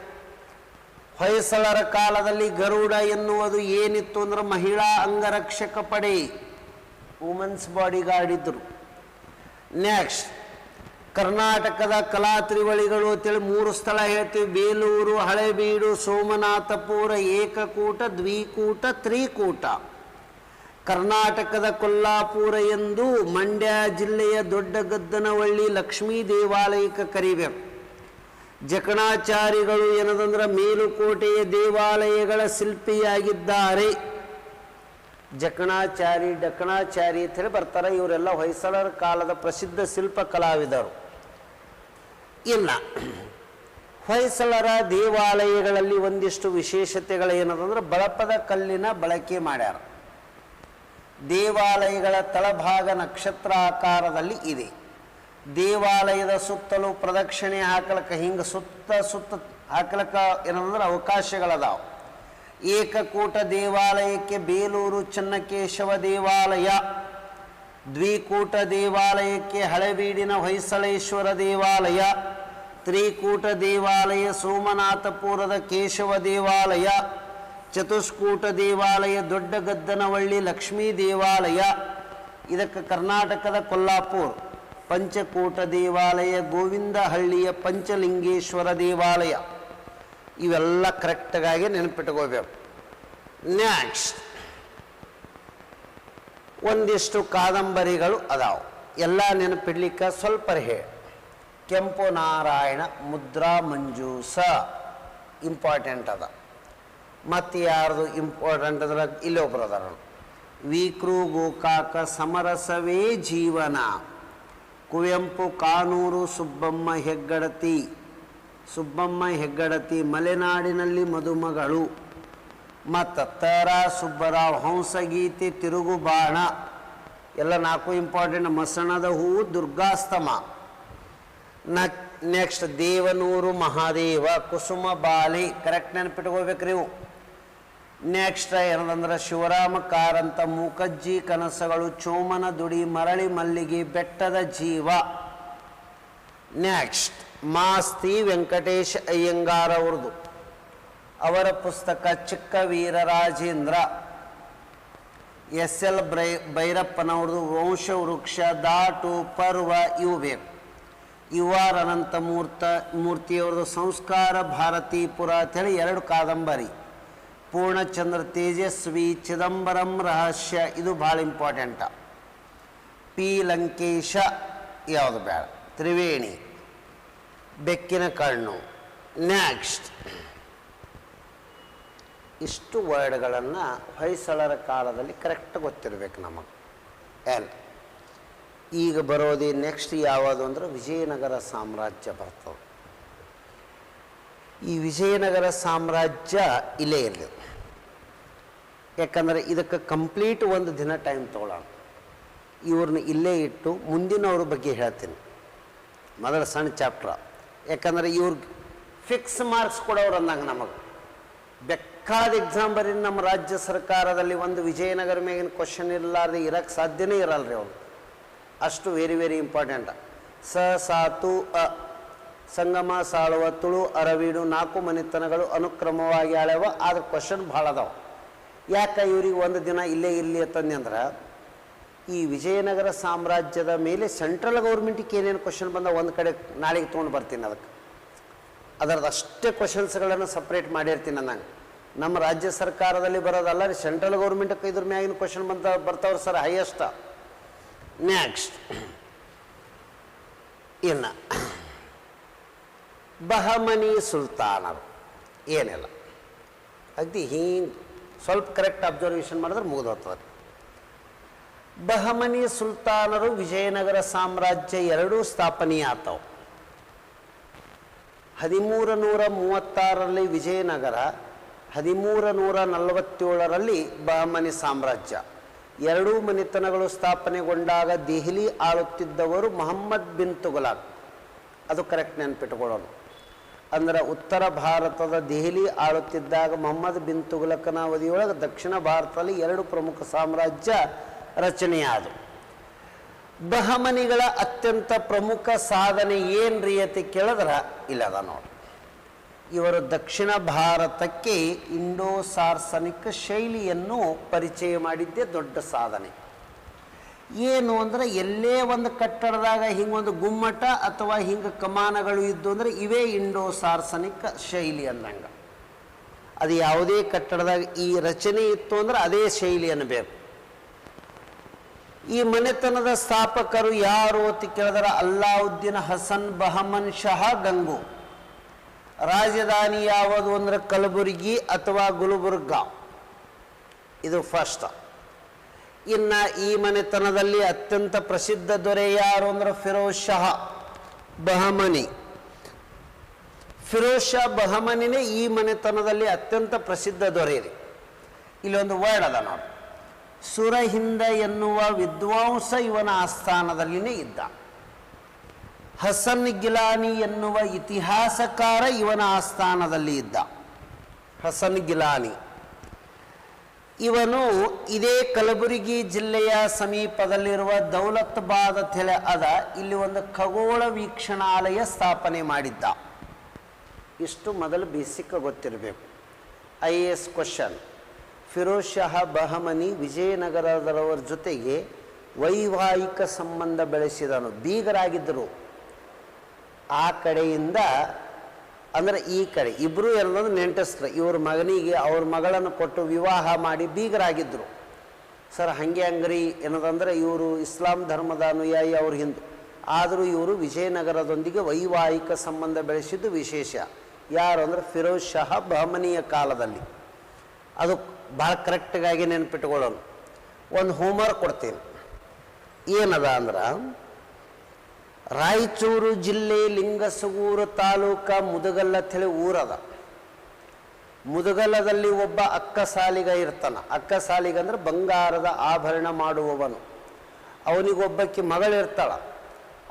ಹೊಯ್ಸಳರ ಕಾಲದಲ್ಲಿ ಗರುಡ ಎನ್ನುವುದು ಏನಿತ್ತು ಅಂದ್ರೆ ಮಹಿಳಾ ಅಂಗರಕ್ಷಕ ಪಡೆ, ವುಮೆನ್ಸ್ ಬಾಡಿ ಗಾರ್ಡ್ ಇದ್ದರು. ನೆಕ್ಸ್ಟ್ ಕರ್ನಾಟಕದ ಕಲಾ ತ್ರಿವಳಿಗಳು ಅಂತೇಳಿ 3 ಸ್ಥಳ ಹೇಳ್ತೀವಿ: ಬೇಲೂರು, ಹಳೆಬೀಡು, ಸೋಮನಾಥಪುರ, ಏಕಕೂಟ, ದ್ವಿಕೂಟ, ತ್ರಿಕೂಟ. ಕರ್ನಾಟಕದ ಕೊಲ್ಲಾಪುರ ಎಂದು ಮಂಡ್ಯ ಜಿಲ್ಲೆಯ ದೊಡ್ಡಗದ್ದನವಳ್ಳಿ ಲಕ್ಷ್ಮೀ ದೇವಾಲಯಕ್ಕೆ ಕರಿಬೇಕು. ಜಕಣಾಚಾರಿಗಳು ಏನದಂದ್ರೆ ಮೇಲುಕೋಟೆಯ ದೇವಾಲಯಗಳ ಶಿಲ್ಪಿಯಾಗಿದ್ದಾರೆ. ಜಕಣಾಚಾರಿ, ಡಕಣಾಚಾರಿ ಅಂತ ಹೇಳಿ ಬರ್ತಾರೆ. ಇವರೆಲ್ಲ ಹೊಯ್ಸಳರ ಕಾಲದ ಪ್ರಸಿದ್ಧ ಶಿಲ್ಪ ಕಲಾವಿದರು. ಇಲ್ಲ, ಹೊಯ್ಸಳರ ದೇವಾಲಯಗಳಲ್ಲಿ ಒಂದಿಷ್ಟು ವಿಶೇಷತೆಗಳು ಏನದಂದ್ರೆ ಬಳಪದ ಕಲ್ಲಿನ ಬಳಕೆ ಮಾಡ್ಯಾರ. ದೇವಾಲಯಗಳ ತಳಭಾಗ ನಕ್ಷತ್ರ ಆಕಾರದಲ್ಲಿ ಇದೆ. ದೇವಾಲಯದ ಸುತ್ತಲೂ ಪ್ರದಕ್ಷಿಣೆ ಹಾಕಲಕ್ಕ ಹಿಂಗೆ ಸುತ್ತ ಹಾಕಲಕ್ಕ ಏನಂದ್ರೆ ಅವಕಾಶಗಳದಾವ. ಏಕಕೂಟ ದೇವಾಲಯಕ್ಕೆ ಬೇಲೂರು ಚೆನ್ನಕೇಶವ ದೇವಾಲಯ, ದ್ವಿಕೂಟ ದೇವಾಲಯಕ್ಕೆ ಹಳೆಬೀಡಿನ ಹೊಯ್ಸಳೇಶ್ವರ ದೇವಾಲಯ, ತ್ರಿಕೂಟ ದೇವಾಲಯ ಸೋಮನಾಥಪುರದ ಕೇಶವ ದೇವಾಲಯ, ಚತುಷ್ಕೂಟ ದೇವಾಲಯ ದೊಡ್ಡಗದ್ದನವಳ್ಳಿ ಲಕ್ಷ್ಮೀ ದೇವಾಲಯ, ಇದಕ್ಕೆ ಕರ್ನಾಟಕದ ಕೊಲ್ಲಾಪುರ. ಪಂಚಕೂಟ ದೇವಾಲಯ ಗೋವಿಂದಹಳ್ಳಿಯ ಪಂಚಲಿಂಗೇಶ್ವರ ದೇವಾಲಯ. ಇವೆಲ್ಲ ಕರೆಕ್ಟಾಗಿ ನೆನಪಿಟ್ಕೋಬೇಕು. ನೆಕ್ಸ್ಟ್ ಒಂದಿಷ್ಟು ಕಾದಂಬರಿಗಳು ಅದಾವ, ಎಲ್ಲ ನೆನಪಿಡ್ಲಿಕ್ಕೆ ಸ್ವಲ್ಪ ಹೇಳಿ. ಕೆಂಪು ನಾರಾಯಣ, ಮುದ್ರಾ ಮಂಜೂಸ ಇಂಪಾರ್ಟೆಂಟ್ ಅದ. ಮತ್ತು ಯಾರ್ದು ಇಂಪಾರ್ಟೆಂಟ್ ಅದ್ರ ಇಲ್ಲೊಬ್ರು ಅದಾರ, ವಿಕ್ರು ಗೋಕಾಕ, ಸಮರಸವೇ ಜೀವನ, ಕುವೆಂಪು, ಕಾನೂರು ಸುಬ್ಬಮ್ಮ ಹೆಗ್ಗಡತಿ, ಮಲೆನಾಡಿನಲ್ಲಿ ಮದುಮಗಳು, ಮತ್ತು ತರ ಸುಬ್ಬರಾವ್, ಹಂಸಗೀತೆ, ತಿರುಗುಬಾಣ ಎಲ್ಲ 4 ಇಂಪಾರ್ಟೆಂಟ್. ಮಸಣದ ಹೂವು, ದುರ್ಗಾಸ್ತಮ. ನೆಕ್ಸ್ಟ್ ದೇವನೂರು ಮಹಾದೇವ, ಕುಸುಮ ಬಾಲಿ, ಕರೆಕ್ಟ್ ನೆನಪಿಟ್ಕೋಬೇಕ್ರಿ ಇವು. ನೆಕ್ಸ್ಟ್ ಏನಂದ್ರೆ ಶಿವರಾಮ ಕಾರಂತ, ಮೂಕಜ್ಜಿ ಕನಸಗಳು, ಚೋಮನ ದುಡಿ, ಮರಳಿ ಮಲ್ಲಿಗೆ, ಬೆಟ್ಟದ ಜೀವ. ನೆಕ್ಸ್ಟ್ ಮಾಸ್ತಿ ವೆಂಕಟೇಶ ಅಯ್ಯಂಗಾರ ಅವ್ರದ್ದು, ಅವರ ಪುಸ್ತಕ ಚಿಕ್ಕ ವೀರರಾಜೇಂದ್ರ. SL ಭೈರಪ್ಪನವ್ರದ್ದು ವಂಶವೃಕ್ಷ, ದಾಟು, ಪರ್ವ ಇವು ಬೇಕು. UR ಅನಂತ ಮೂರ್ತಿಯವ್ರದ್ದು ಸಂಸ್ಕಾರ ಭಾರತೀಪುರ ಅಂತೇಳಿ 2 ಕಾದಂಬರಿ. ಪೂರ್ಣಚಂದ್ರ ತೇಜಸ್ವಿ, ಚಿದಂಬರಂ ರಹಸ್ಯ ಇದು ಭಾಳ ಇಂಪಾರ್ಟೆಂಟ. P ಲಂಕೇಶ ಯಾವುದು ಬೇಡ, ತ್ರಿವೇಣಿ, ಬೆಕ್ಕಿನ ಕಣ್ಣು. ನೆಕ್ಸ್ಟ್ ಇಷ್ಟು ವರ್ಡ್ಗಳನ್ನು ಹೊಯ್ಸಳರ ಕಾಲದಲ್ಲಿ ಕರೆಕ್ಟ್ ಗೊತ್ತಿರಬೇಕು ನಮಗೆ. ಈಗ ಬರೋದೇ ನೆಕ್ಸ್ಟ್ ಯಾವುದು ಅಂದ್ರೆ ವಿಜಯನಗರ ಸಾಮ್ರಾಜ್ಯ ಬರ್ತದೆ. ಈ ವಿಜಯನಗರ ಸಾಮ್ರಾಜ್ಯ ಇಲ್ಲೇ ಇರಲಿ, ಯಾಕಂದರೆ ಇದಕ್ಕೆ ಕಂಪ್ಲೀಟ್ ಒಂದು ದಿನ ಟೈಮ್ ತೊಗೊಳ್ಳೋಣ. ಇವ್ರನ್ನ ಇಲ್ಲೇ ಇಟ್ಟು ಮುಂದಿನವ್ರ ಬಗ್ಗೆ ಹೇಳ್ತೀನಿ, ಮೊದಲ ಸಣ್ಣ ಚಾಪ್ಟ್ರ. ಯಾಕಂದರೆ ಇವ್ರಿಗೆ ಫಿಕ್ಸ್ ಮಾರ್ಕ್ಸ್ ಕೊಡೋರು ಅಂದಂಗೆ ನಮಗೆ ಬೇಕಾದ ಎಕ್ಸಾಮ್ ಬರೀ. ನಮ್ಮ ರಾಜ್ಯ ಸರ್ಕಾರದಲ್ಲಿ ಒಂದು ವಿಜಯನಗರ ಮೇಗಿನ ಕ್ವಶನ್ ಇರಲಾರ್ದೆ ಇರೋಕ್ಕೆ ಸಾಧ್ಯನೇ ಇರಲ್ಲ ರೀ ಅವರು. ಅಷ್ಟು ವೆರಿ ವೆರಿ ಇಂಪಾರ್ಟೆಂಟ್. ಸ ಸಾತು ಅ ಸಂಗಮ ಸಾಳುವ ತುಳು ಅರವೀಡು 4 ಮನೆತನಗಳು ಅನುಕ್ರಮವಾಗಿ ಆಳ್ಯವ. ಆದ್ರೆ ಕ್ವಶನ್ ಭಾಳ ಅದಾವ. ಯಾಕೆ ಇವ್ರಿಗೆ ಒಂದು ದಿನ ಇಲ್ಲೇ ಇರಲಿ ಅಂತಂದು ಅಂದ್ರೆ ಈ ವಿಜಯನಗರ ಸಾಮ್ರಾಜ್ಯದ ಮೇಲೆ ಸೆಂಟ್ರಲ್ ಗೌರ್ಮೆಂಟಿಗೆ ಏನೇನು ಕ್ವಶನ್ ಬಂದ ಒಂದು ಕಡೆ ನಾಳೆಗೆ ತೊಗೊಂಡು ಬರ್ತೀನಿ. ಅದರದ್ದು ಅಷ್ಟೇ ಕ್ವಶನ್ಸ್ಗಳನ್ನು ಸಪ್ರೇಟ್ ಮಾಡಿರ್ತೀನಿ ನಂಗೆ. ನಮ್ಮ ರಾಜ್ಯ ಸರ್ಕಾರದಲ್ಲಿ ಬರೋದಲ್ಲ ರೀ, ಸೆಂಟ್ರಲ್ ಗೌರ್ಮೆಂಟ್ಗೆ ಇದ್ರ ಮ್ಯಾಗಿನ ಕ್ವಶನ್ ಬರ್ತಾವ್ರಿ ಸರ್ ಹೈಯೆಸ್ಟ್. ನೆಕ್ಸ್ಟ್ ಇನ್ನು ಬಹಮನಿ ಸುಲ್ತಾನರು ಏನಿಲ್ಲ, ಅಗ್ದಿ ಹಿಂಗೆ ಸ್ವಲ್ಪ ಕರೆಕ್ಟ್ ಅಬ್ಸರ್ವೇಷನ್ ಮಾಡಿದ್ರೆ ಮುಗಿದು ಹೋಗ್ತದೆ. ಬಹಮನಿ ಸುಲ್ತಾನರು ವಿಜಯನಗರ ಸಾಮ್ರಾಜ್ಯ ಎರಡೂ ಸ್ಥಾಪನೆಯ ಆತವು. 1336ರಲ್ಲಿ ವಿಜಯನಗರ, 1347ರಲ್ಲಿ ಬಹಮನಿ ಸಾಮ್ರಾಜ್ಯ. ಎರಡೂ ಮನೆತನಗಳು ಸ್ಥಾಪನೆಗೊಂಡಾಗ ದೆಹಲಿ ಆಳುತ್ತಿದ್ದವರು ಮೊಹಮ್ಮದ್ ಬಿನ್ ತುಘಲಕ್. ಅದು ಕರೆಕ್ಟ್ ನೆನಪಿಟ್ಕೊಳ್ಳೋಣ. ಅಂದ್ರೆ ಉತ್ತರ ಭಾರತದ ದೆಹಲಿ ಆಳುತ್ತಿದ್ದಾಗ ಮೊಹಮ್ಮದ್ ಬಿನ್ ತುಘಲಕನ ಅವಧಿಯೊಳಗೆ ದಕ್ಷಿಣ ಭಾರತದಲ್ಲಿ 2 ಪ್ರಮುಖ ಸಾಮ್ರಾಜ್ಯ ರಚನೆಯಾದವು. ಬಹಮನಿಗಳ ಅತ್ಯಂತ ಪ್ರಮುಖ ಸಾಧನೆ ಏನ್ರಿ ಅಂತ ಕೇಳಿದ್ರೆ ಇಲ್ಲದ ನೋಡಿ. ಇವರು ದಕ್ಷಿಣ ಭಾರತಕ್ಕೆ ಇಂಡೋ ಸಾರ್ಸನಿಕ್ ಶೈಲಿಯನ್ನು ಪರಿಚಯ ಮಾಡಿದ್ದೇ ದೊಡ್ಡ ಸಾಧನೆ. ಏನು ಅಂದರೆ ಎಲ್ಲೇ ಒಂದು ಕಟ್ಟಡದಾಗ ಹಿಂಗೊಂದು ಗುಮ್ಮಟ ಅಥವಾ ಹಿಂಗೆ ಕಮಾನಗಳು ಇದ್ದು ಅಂದರೆ ಇವೇ ಇಂಡೋ ಸಾರ್ಸನಿಕ್ ಶೈಲಿ ಅಂದಂಗೆ. ಅದು ಯಾವುದೇ ಕಟ್ಟಡದಾಗ ಈ ರಚನೆ ಇತ್ತು ಅಂದ್ರೆ ಅದೇ ಶೈಲಿ ಅನ್ನಬೇಕು. ಈ ಮನೆತನದ ಸ್ಥಾಪಕರು ಯಾರು ಅಂತ ಕೇಳಿದ್ರೆ ಅಲ್ಲಾವುದ್ದೀನ್ ಹಸನ್ ಬಹಮನ್ ಶಹ ಗಂಗು. ರಾಜಧಾನಿ ಯಾವುದು ಅಂದ್ರೆ ಕಲಬುರಗಿ ಅಥವಾ ಗುಲ್ಬರ್ಗ. ಇದು ಫಸ್ಟ್. ಇನ್ನು ಈ ಮನೆತನದಲ್ಲಿ ಅತ್ಯಂತ ಪ್ರಸಿದ್ಧ ದೊರೆ ಯಾರು ಅಂದ್ರೆ ಫಿರೋಜ್ ಶಹ ಬಹಮನಿ. ಫಿರೋಜ್ ಶಾ ಬಹಮನಿನೇ ಈ ಮನೆತನದಲ್ಲಿ ಅತ್ಯಂತ ಪ್ರಸಿದ್ಧ ದೊರೆ ಇದೆ. ಇಲ್ಲೊಂದು ವರ್ಡ್ ಅದ ನೋಡಿ, ಸುರಹಿಂದ ಎನ್ನುವ ವಿದ್ವಾಂಸ ಇವನ ಆಸ್ಥಾನದಲ್ಲಿನೇ ಇದ್ದ. ಹಸನ್ ಗಿಲಾನಿ ಎನ್ನುವ ಇತಿಹಾಸಕಾರ ಇವನ ಆಸ್ಥಾನದಲ್ಲಿ ಇದ್ದ. ಹಸನ್ ಗಿಲಾನಿ ಇವನು ಇದೇ ಕಲಬುರಗಿ ಜಿಲ್ಲೆಯ ಸಮೀಪದಲ್ಲಿರುವ ದೌಲತಾಬಾದ್ ತೆಲೆ ಅದ, ಇಲ್ಲಿ ಒಂದು ಖಗೋಳ ವೀಕ್ಷಣಾಲಯ ಸ್ಥಾಪನೆ ಮಾಡಿದ್ದ. ಇಷ್ಟು ಮೊದಲು ಬೇಸಿಕ್ ಗೊತ್ತಿರಬೇಕು. IAS question. ಫಿರೋಜ್ ಶಹ ಬಹಮನಿ ವಿಜಯನಗರದವರ ಜೊತೆಗೆ ವೈವಾಹಿಕ ಸಂಬಂಧ ಬೆಳೆಸಿದನು. ಬೀಗರಾಗಿದ್ದರು. ಆ ಕಡೆಯಿಂದ ಅಂದರೆ ಈ ಕಡೆ ಇಬ್ಬರು ಎಲ್ಲೊಂದು ನೆಂಟಸ್ತ್ರ. ಇವ್ರ ಮಗನಿಗೆ ಅವ್ರ ಮಗಳನ್ನು ಕೊಟ್ಟು ವಿವಾಹ ಮಾಡಿ ಬೀಗರಾಗಿದ್ದರು. ಸರ್ ಹಾಗೆ ಹಂಗ್ರಿ ಏನದಂದರೆ ಇವರು ಇಸ್ಲಾಂ ಧರ್ಮದ ಅನುಯಾಯಿ, ಅವ್ರ ಹಿಂದೂ. ಆದರೂ ಇವರು ವಿಜಯನಗರದೊಂದಿಗೆ ವೈವಾಹಿಕ ಸಂಬಂಧ ಬೆಳೆಸಿದ್ದು ವಿಶೇಷ. ಯಾರು ಅಂದರೆ ಫಿರೋಜ್ ಶಹ ಬಹಮನಿಯ ಕಾಲದಲ್ಲಿ. ಅದು ಭಾಳ ಕರೆಕ್ಟಾಗಿ ನೆನ್ಪಿಟ್ಕೊಳ್ಳೋಣ. ಒಂದು ಹೋಮ್ವರ್ಕ್ ಕೊಡ್ತೀನಿ. ಏನದ ಅಂದ್ರೆ ರಾಯಚೂರು ಜಿಲ್ಲೆ ಲಿಂಗಸಗೂರು ತಾಲೂಕ ಮುದಗಲ್ಲ ಅಂತೇಳಿ ಊರದ. ಮುದಗಲ್ಲದಲ್ಲಿ ಒಬ್ಬ ಅಕ್ಕಸಾಲಿಗ ಇರ್ತಾನ. ಅಕ್ಕಸಾಲಿಗ ಅಂದ್ರೆ ಬಂಗಾರದ ಆಭರಣ ಮಾಡುವವನು. ಅವನಿಗೊಬ್ಬಕ್ಕೆ ಮಗಳಿರ್ತಾಳ.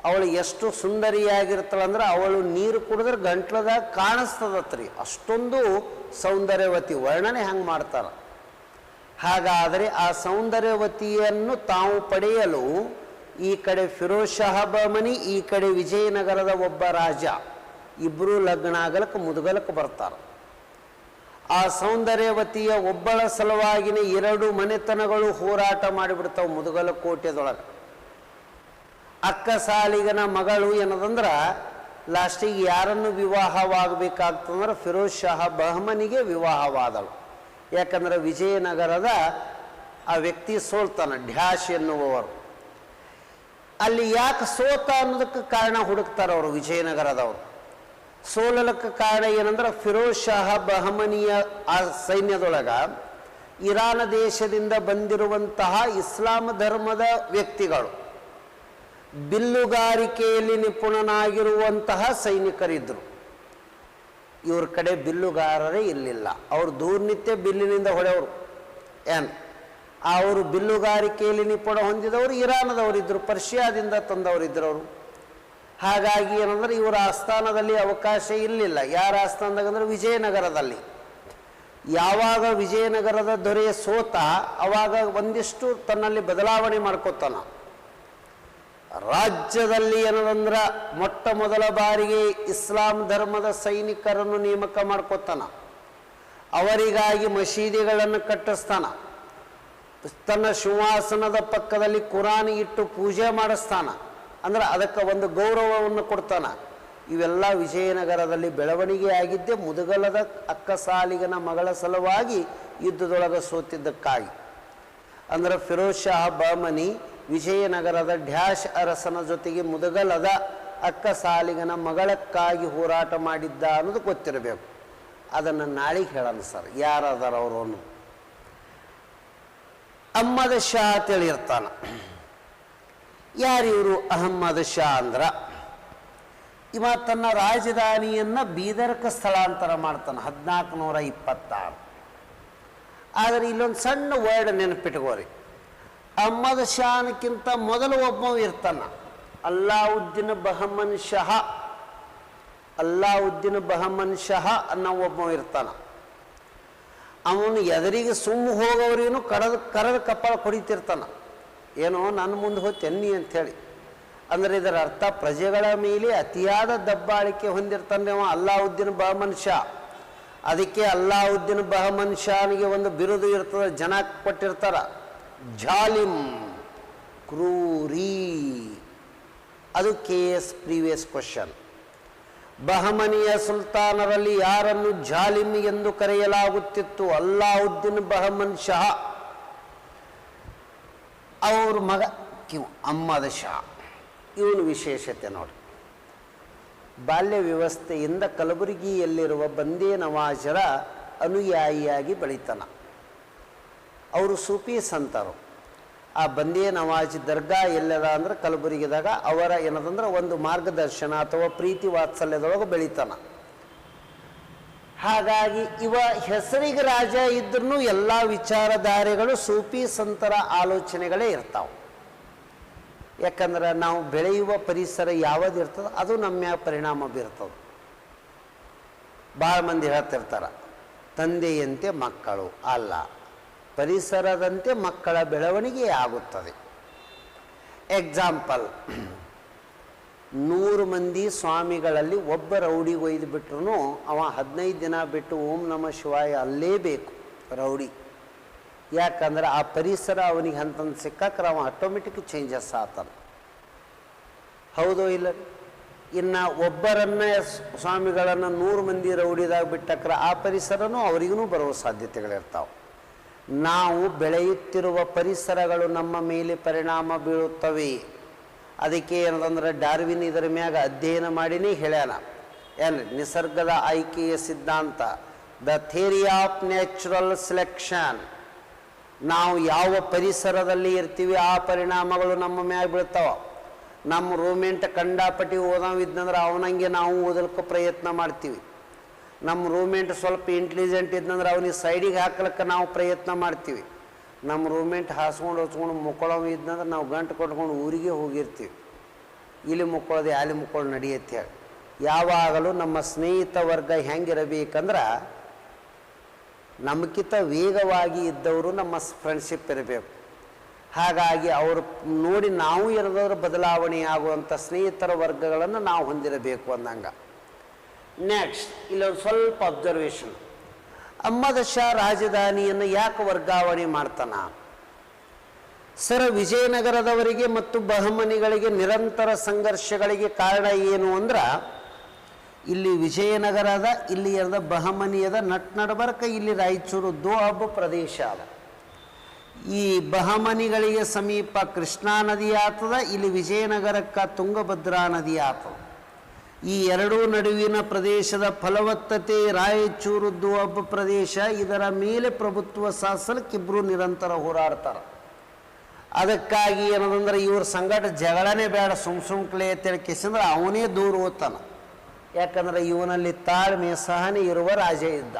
ಅವಳು ಎಷ್ಟು ಸುಂದರಿಯಾಗಿರ್ತಾಳಂದ್ರೆ ಅವಳು ನೀರು ಕುಡಿದ್ರೆ ಗಂಟ್ಲದಾಗ ಕಾಣಿಸ್ತದತ್ರಿ, ಅಷ್ಟೊಂದು ಸೌಂದರ್ಯವತಿ. ವರ್ಣನೆ ಹಂಗೆ ಮಾಡ್ತಾರ. ಹಾಗಾದರೆ ಆ ಸೌಂದರ್ಯವತಿಯನ್ನು ತಾವು ಪಡೆಯಲು ಈ ಕಡೆ ಫಿರೋಜ್ ಶಹ ಬಹಮನಿ, ಈ ಕಡೆ ವಿಜಯನಗರದ ಒಬ್ಬ ರಾಜ, ಇಬ್ಬರು ಲಗ್ನ ಆಗಲಕ್ಕೆ ಮುದಗಲಕ್ಕೆ ಬರ್ತಾರೆ. ಆ ಸೌಂದರ್ಯವತಿಯ ಒಬ್ಬಳ ಸಲುವಾಗಿನೇ 2 ಮನೆತನಗಳು ಹೋರಾಟ ಮಾಡಿಬಿಡ್ತಾವೆ ಮುದಗಲ ಕೋಟೆದೊಳಗೆ. ಅಕ್ಕಸಾಲಿಗನ ಮಗಳು ಏನದಂದ್ರೆ ಲಾಸ್ಟಿಗೆ ಯಾರನ್ನು ವಿವಾಹವಾಗಬೇಕಾಗ್ತಂದ್ರೆ ಫಿರೋಜ್ ಶಹ ಬಹಮನಿಗೆ ವಿವಾಹವಾದಳು. ಯಾಕಂದ್ರೆ ವಿಜಯನಗರದ ಆ ವ್ಯಕ್ತಿ ಸೋಲ್ತಾನ, ಡ್ಯಾಶ್ ಎನ್ನುವವರು. ಅಲ್ಲಿ ಯಾಕೆ ಸೋತ ಅನ್ನೋದಕ್ಕೆ ಕಾರಣ ಹುಡುಕ್ತಾರೆ ಅವರು ವಿಜಯನಗರದವರು. ಸೋಲಲಕ್ಕೆ ಕಾರಣ ಏನಂದ್ರೆ ಫಿರೋಜ್ ಶಹ ಬಹಮನಿಯ ಆ ಸೈನ್ಯದೊಳಗ ಇರಾನ್ ದೇಶದಿಂದ ಬಂದಿರುವಂತಹ ಇಸ್ಲಾಂ ಧರ್ಮದ ವ್ಯಕ್ತಿಗಳು, ಬಿಲ್ಲುಗಾರಿಕೆಯಲ್ಲಿ ನಿಪುಣನಾಗಿರುವಂತಹ ಸೈನಿಕರಿದ್ದರು. ಇವ್ರ ಕಡೆ ಬಿಲ್ಲುಗಾರರೇ ಇರಲಿಲ್ಲ. ಅವರು ದೂರ್ನಿತ್ಯ ಬಿಲ್ಲಿನಿಂದ ಹೊಡೆಯವರು. ಅವರು ಬಿಲ್ಲುಗಾರಿಕೆಯಲ್ಲಿ ನಿಪುಣ ಹೊಂದಿದವರು ಇರಾನದವರಿದ್ದರು, ಪರ್ಷಿಯಾದಿಂದ ತಂದವರಿದ್ದರು ಅವರು. ಹಾಗಾಗಿ ಏನಂದ್ರೆ ಇವರ ಆಸ್ಥಾನದಲ್ಲಿ ಅವಕಾಶ ಇರಲಿಲ್ಲ. ಯಾರ ಆಸ್ಥಾನದಾಗ ಅಂದ್ರೆ ವಿಜಯನಗರದಲ್ಲಿ. ಯಾವಾಗ ವಿಜಯನಗರದ ದೊರೆ ಸೋತ ಅವಾಗ ಒಂದಿಷ್ಟು ತನ್ನಲ್ಲಿ ಬದಲಾವಣೆ ಮಾಡ್ಕೋತಾನ. ರಾಜ್ಯದಲ್ಲಿ ಏನದಂದ್ರೆ ಮೊಟ್ಟ ಮೊದಲ ಬಾರಿಗೆ ಇಸ್ಲಾಂ ಧರ್ಮದ ಸೈನಿಕರನ್ನು ನೇಮಕ ಮಾಡ್ಕೊತಾನ. ಅವರಿಗಾಗಿ ಮಸೀದಿಗಳನ್ನು ಕಟ್ಟಿಸ್ತಾನ. ತನ್ನ ಸಿಂಹಾಸನದ ಪಕ್ಕದಲ್ಲಿ ಕುರಾನ್ ಇಟ್ಟು ಪೂಜೆ ಮಾಡಿಸ್ತಾನ. ಅಂದ್ರೆ ಅದಕ್ಕೆ ಒಂದು ಗೌರವವನ್ನು ಕೊಡ್ತಾನ. ಇವೆಲ್ಲ ವಿಜಯನಗರದಲ್ಲಿ ಬೆಳವಣಿಗೆ ಆಗಿದ್ದೆ ಮುದಗಲದ ಅಕ್ಕಸಾಲಿಗನ ಮಗಳ ಸಲುವಾಗಿ ಯುದ್ಧದೊಳಗೆ ಸೋತಿದ್ದಕ್ಕಾಗಿ. ಅಂದ್ರೆ ಫಿರೋಜ್ ಶಾ ಬಹಮನಿ ವಿಜಯನಗರದ ಡ್ಯಾಶ್ ಅರಸನ ಜೊತೆಗೆ ಮುದಗಲದ ಅಕ್ಕಸಾಲಿಗನ ಮಗಳಕ್ಕಾಗಿ ಹೋರಾಟ ಮಾಡಿದ್ದ ಅನ್ನೋದು ಗೊತ್ತಿರಬೇಕು. ಅದನ್ನು ನಾಳೆಗೆ ಹೇಳೋಣ ಸರ್, ಯಾರದಾರ ಅವರು ಅನ್ನೋದು. ಅಹ್ಮದ್ ಶಾ ಅಂತೇಳಿ ಇರ್ತಾನ. ಯಾರಿವರು ಅಹ್ಮದ್ ಶಾ ಅಂದ್ರ, ಇವ ತನ್ನ ರಾಜಧಾನಿಯನ್ನ ಬೀದರ್ಕ ಸ್ಥಳಾಂತರ ಮಾಡ್ತಾನೆ 1426. ಆದರೆ ಇಲ್ಲೊಂದು ಸಣ್ಣ ವರ್ಡ್ ನೆನಪಿಟ್ಕೋರಿ. ಅಹ್ಮದ್ ಶಾನಕ್ಕಿಂತ ಮೊದಲು ಒಬ್ಬ ಇರ್ತಾನ, ಅಲ್ಲಾವುದ್ದೀನ್ ಬಹಮನ್ ಶಹ. ಅಲ್ಲಾವುದ್ದೀನ್ ಬಹಮನ್ ಶಹ ಅನ್ನೋ ಒಬ್ಬ ಇರ್ತಾನ. ಅವನು ಎದುರಿಗೆ ಸುಮ್ಮ ಹೋಗೋರೇನು ಕರೆದ ಕಪಾಳ ಕೊಡಿತಿರ್ತಾನ. ಏನೋ ನನ್ನ ಮುಂದೆ ಹೋಗಿ ಎನ್ನಿ ಅಂಥೇಳಿ. ಅಂದರೆ ಇದರ ಅರ್ಥ ಪ್ರಜೆಗಳ ಮೇಲೆ ಅತಿಯಾದ ದಬ್ಬಾಳಿಕೆ ಹೊಂದಿರ್ತಾನೆ ಅವ ಅಲ್ಲಾವುದ್ದೀನ್ ಬಹಮನ್ ಶಾ. ಅದಕ್ಕೆ ಅಲ್ಲಾವುದ್ದೀನ್ ಬಹಮನ್ ಶಾನಿಗೆ ಒಂದು ಬಿರುದು ಇರ್ತದೆ, ಜನ ಕೊಟ್ಟಿರ್ತಾರ, ಜಾಲಿಮ್, ಕ್ರೂರಿ. ಅದು KS ಪ್ರೀವಿಯಸ್ ಕ್ವಶನ್. ಬಹಮನಿಯ ಸುಲ್ತಾನರಲ್ಲಿ ಯಾರನ್ನು ಜಾಲಿಮ್ ಎಂದು ಕರೆಯಲಾಗುತ್ತಿತ್ತು? ಅಲ್ಲಾವುದ್ದೀನ್ ಬಹಮನ್ ಶಾ. ಅವ್ರ ಮಗ ಅಹ್ಮದ್ ಶಾ. ಇವನು ವಿಶೇಷತೆ ನೋಡಿ. ಬಾಲ್ಯ ವ್ಯವಸ್ಥೆಯಿಂದ ಕಲಬುರಗಿಯಲ್ಲಿರುವ ಬಂದೇ ನವಾಜರ ಅನುಯಾಯಿಯಾಗಿ ಬೆಳೀತಾನ. ಅವರು ಸೂಫಿ ಸಂತರು. ಆ ಬಂದೇ ನವಾಜ್ ದರ್ಗಾ ಎಲ್ಲದ ಅಂದ್ರೆ ಕಲಬುರಗಿದಾಗ ಅವರ ಏನದಂದ್ರೆ ಒಂದು ಮಾರ್ಗದರ್ಶನ ಅಥವಾ ಪ್ರೀತಿ ವಾತ್ಸಲ್ಯದೊಳಗೆ ಬೆಳೀತಾನ. ಹಾಗಾಗಿ ಇವ ಹೆಸರಿಗೆ ರಾಜ ಇದ್ರೂ ಎಲ್ಲ ವಿಚಾರಧಾರೆಗಳು ಸೂಫಿ ಸಂತರ ಆಲೋಚನೆಗಳೇ ಇರ್ತಾವೆ. ಯಾಕಂದ್ರೆ ನಾವು ಬೆಳೆಯುವ ಪರಿಸರ ಯಾವುದಿರ್ತದೆ ಅದು ನಮ್ಮ ಮ್ಯಾಗ ಪರಿಣಾಮ ಬೀರ್ತದೆ. ಭಾಳ ಮಂದಿ ಹೇಳ್ತಿರ್ತಾರೆ, ತಂದೆಯಂತೆ ಮಕ್ಕಳು ಅಲ್ಲ, ಪರಿಸರದಂತೆ ಮಕ್ಕಳ ಬೆಳವಣಿಗೆ ಆಗುತ್ತದೆ. ಎಕ್ಸಾಂಪಲ್, 100 ಮಂದಿ ಸ್ವಾಮಿಗಳಲ್ಲಿ ಒಬ್ಬ ರೌಡಿಗೆ ಒಯ್ದು ಬಿಟ್ರು ಅವ 15 ದಿನ ಬಿಟ್ಟು ಓಂ ನಮ ಶಿವಾಯ ಅಲ್ಲೇಬೇಕು ರೌಡಿ. ಯಾಕಂದ್ರೆ ಆ ಪರಿಸರ ಅವನಿಗೆ ಅಂತಂದು ಸಿಕ್ಕಾಕ್ರೆ ಅವ ಆಟೋಮೆಟಿಕ್ ಚೇಂಜಸ್ ಆತಾನ. ಹೌದೋ ಇಲ್ಲ? ಇನ್ನು ಒಬ್ಬರನ್ನ ಸ್ವಾಮಿಗಳನ್ನು 100 ಮಂದಿ ರೌಡಿದಾಗ ಬಿಟ್ಟಕ್ರೆ ಆ ಪರಿಸರನೂ ಅವರಿಗೂ ಬರುವ ಸಾಧ್ಯತೆಗಳಿರ್ತಾವೆ. ನಾವು ಬೆಳೆಯುತ್ತಿರುವ ಪರಿಸರಗಳು ನಮ್ಮ ಮೇಲೆ ಪರಿಣಾಮ ಬೀಳುತ್ತವೆ. ಅದಕ್ಕೆ ಏನದಂದ್ರೆ ಡಾರ್ವಿನ್ ಇದರ ಮ್ಯಾಗ ಅಧ್ಯಯನ ಮಾಡಿನೇ ಹೇಳ್ಯಾನ. ಏನ್ರಿ? ನಿಸರ್ಗದ ಆಯ್ಕೆಯ ಸಿದ್ಧಾಂತ, the theory of natural selection. ನಾವು ಯಾವ ಪರಿಸರದಲ್ಲಿ ಇರ್ತೀವಿ ಆ ಪರಿಣಾಮಗಳು ನಮ್ಮ ಮ್ಯಾಗ ಬೀಳ್ತಾವ. ನಮ್ಮ ರೂಮೆಂಟ್ ಕಂಡಾಪಟ್ಟಿ ಓದಾವಿದ್ನಂದ್ರೆ ಅವನಂಗೆ ನಾವು ಓದಲಿಕ್ಕೆ ಪ್ರಯತ್ನ ಮಾಡ್ತೀವಿ. ನಮ್ಮ ರೂಮೆಂಟ್ ಸ್ವಲ್ಪ ಇಂಟೆಲಿಜೆಂಟ್ ಇದ್ನಂದ್ರೆ ಅವನಿಗೆ ಸೈಡಿಗೆ ಹಾಕ್ಲಿಕ್ಕೆ ನಾವು ಪ್ರಯತ್ನ ಮಾಡ್ತೀವಿ. ನಮ್ಮ ರೂಮೆಂಟ್ ಹಾಸ್ಕೊಂಡು ಹೊಚ್ಕೊಂಡು ಮುಕ್ಕೊಳ್ಳೋ ಇದ್ನಂದ್ರೆ ನಾವು ಗಂಟು ಕೊಟ್ಕೊಂಡು ಊರಿಗೆ ಹೋಗಿರ್ತೀವಿ. ಇಲ್ಲಿ ಮುಕ್ಕೊಳ್ಳೋದು ಅಲ್ಲಿ ಮುಕ್ಕೊಳ್ಳೋ ನಡೆಯುತ್ತೆ ಹೇಳಿ. ಯಾವಾಗಲೂ ನಮ್ಮ ಸ್ನೇಹಿತ ವರ್ಗ ಹೆಂಗಿರಬೇಕಂದ್ರೆ ನಮಗಿಂತ ವೇಗವಾಗಿ ಇದ್ದವರು ನಮ್ಮ ಫ್ರೆಂಡ್ಶಿಪ್ ಇರಬೇಕು. ಹಾಗಾಗಿ ಅವರು ನೋಡಿ ನಾವು ಇರೋದ್ರ ಬದಲಾವಣೆ ಆಗುವಂಥ ಸ್ನೇಹಿತರ ವರ್ಗಗಳನ್ನು ನಾವು ಹೊಂದಿರಬೇಕು ಅಂದಂಗೆ. ನೆಕ್ಸ್ಟ್ ಇಲ್ಲೊಂದು ಸ್ವಲ್ಪ ಅಬ್ಸರ್ವೇಷನ್. ಅಹ್ಮದ್ ಶಾ ರಾಜಧಾನಿಯನ್ನು ಯಾಕೆ ವರ್ಗಾವಣೆ ಮಾಡ್ತಾನ? ಸರ್, ವಿಜಯನಗರದವರಿಗೆ ಮತ್ತು ಬಹಮನಿಗಳಿಗೆ ನಿರಂತರ ಸಂಘರ್ಷಗಳಿಗೆ ಕಾರಣ ಏನು ಅಂದ್ರೆ, ಇಲ್ಲಿ ವಿಜಯನಗರದ ಇಲ್ಲಿ ಇರದ ಬಹಮನಿಯದ ನಡ್ಬರ್ಕ ಇಲ್ಲಿ ರಾಯಚೂರು ದೋಹಬ್ ಪ್ರದೇಶ ಅದ. ಈ ಬಹಮನಿಗಳಿಗೆ ಸಮೀಪ ಕೃಷ್ಣಾ ನದಿ ಆಗ್ತದ, ಇಲ್ಲಿ ವಿಜಯನಗರಕ್ಕೆ ತುಂಗಭದ್ರಾ ನದಿ ಆಗ್ತದ. ಈ ಎರಡೂ ನಡುವಿನ ಪ್ರದೇಶದ ಫಲವತ್ತತೆ ರಾಯಚೂರು ದೋಹಬ್ ಪ್ರದೇಶ, ಇದರ ಮೇಲೆ ಪ್ರಭುತ್ವ ಸಾಧಿಸಲಿಕ್ಕಿಬ್ಬರು ನಿರಂತರ ಹೋರಾಡ್ತಾರೆ. ಅದಕ್ಕಾಗಿ ಏನದಂದ್ರೆ ಇವ್ರ ಸಂಗಟ ಜಗಳನೇ ಬೇಡ, ಸುಮ್ಕಲೆ ತಿಳ್ಕಿಸಿದ್ರೆ ಅವನೇ ದೂರ ಹೋಗ್ತಾನ. ಯಾಕಂದ್ರೆ ಇವನಲ್ಲಿ ತಾಳ್ಮೆ ಸಹನೆ ಇರುವ ರಾಜ ಇದ್ದ.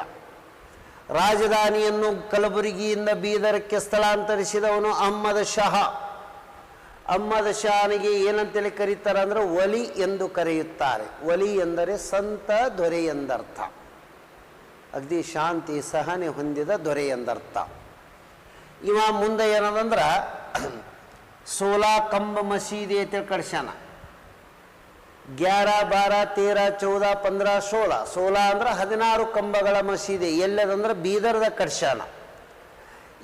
ರಾಜಧಾನಿಯನ್ನು ಕಲಬುರಗಿಯಿಂದ ಬೀದರ್ಕ್ಕೆ ಸ್ಥಳಾಂತರಿಸಿದವನು ಅಹ್ಮದ್ ಶಹ. ಅಹ್ಮದ್ ಶಾನಿಗೆ ಏನಂತೇಳಿ ಕರೀತಾರೆ ಅಂದ್ರೆ ವಲಿ ಎಂದು ಕರೆಯುತ್ತಾರೆ. ವಲಿ ಎಂದರೆ ಸಂತ ದೊರೆ ಎಂದರ್ಥ. ಅಗದಿ ಶಾಂತಿ ಸಹನೆ ಹೊಂದಿದ ದೊರೆ ಎಂದರ್ಥ. ಇವ ಮುಂದೆ ಏನದಂದ್ರೆ 16 ಕಂಬ ಮಸೀದಿ ಅಂತೇಳಿ ಕಟ್ಸ್ಯಾನ. 11, 12, 13, 14, 15, 16. 16 ಅಂದ್ರೆ 16 ಕಂಬಗಳ ಮಸೀದಿ. ಎಲ್ಲದಂದ್ರೆ ಬೀದರ್ದ ಕಟ್ಸ್ಯಾನ.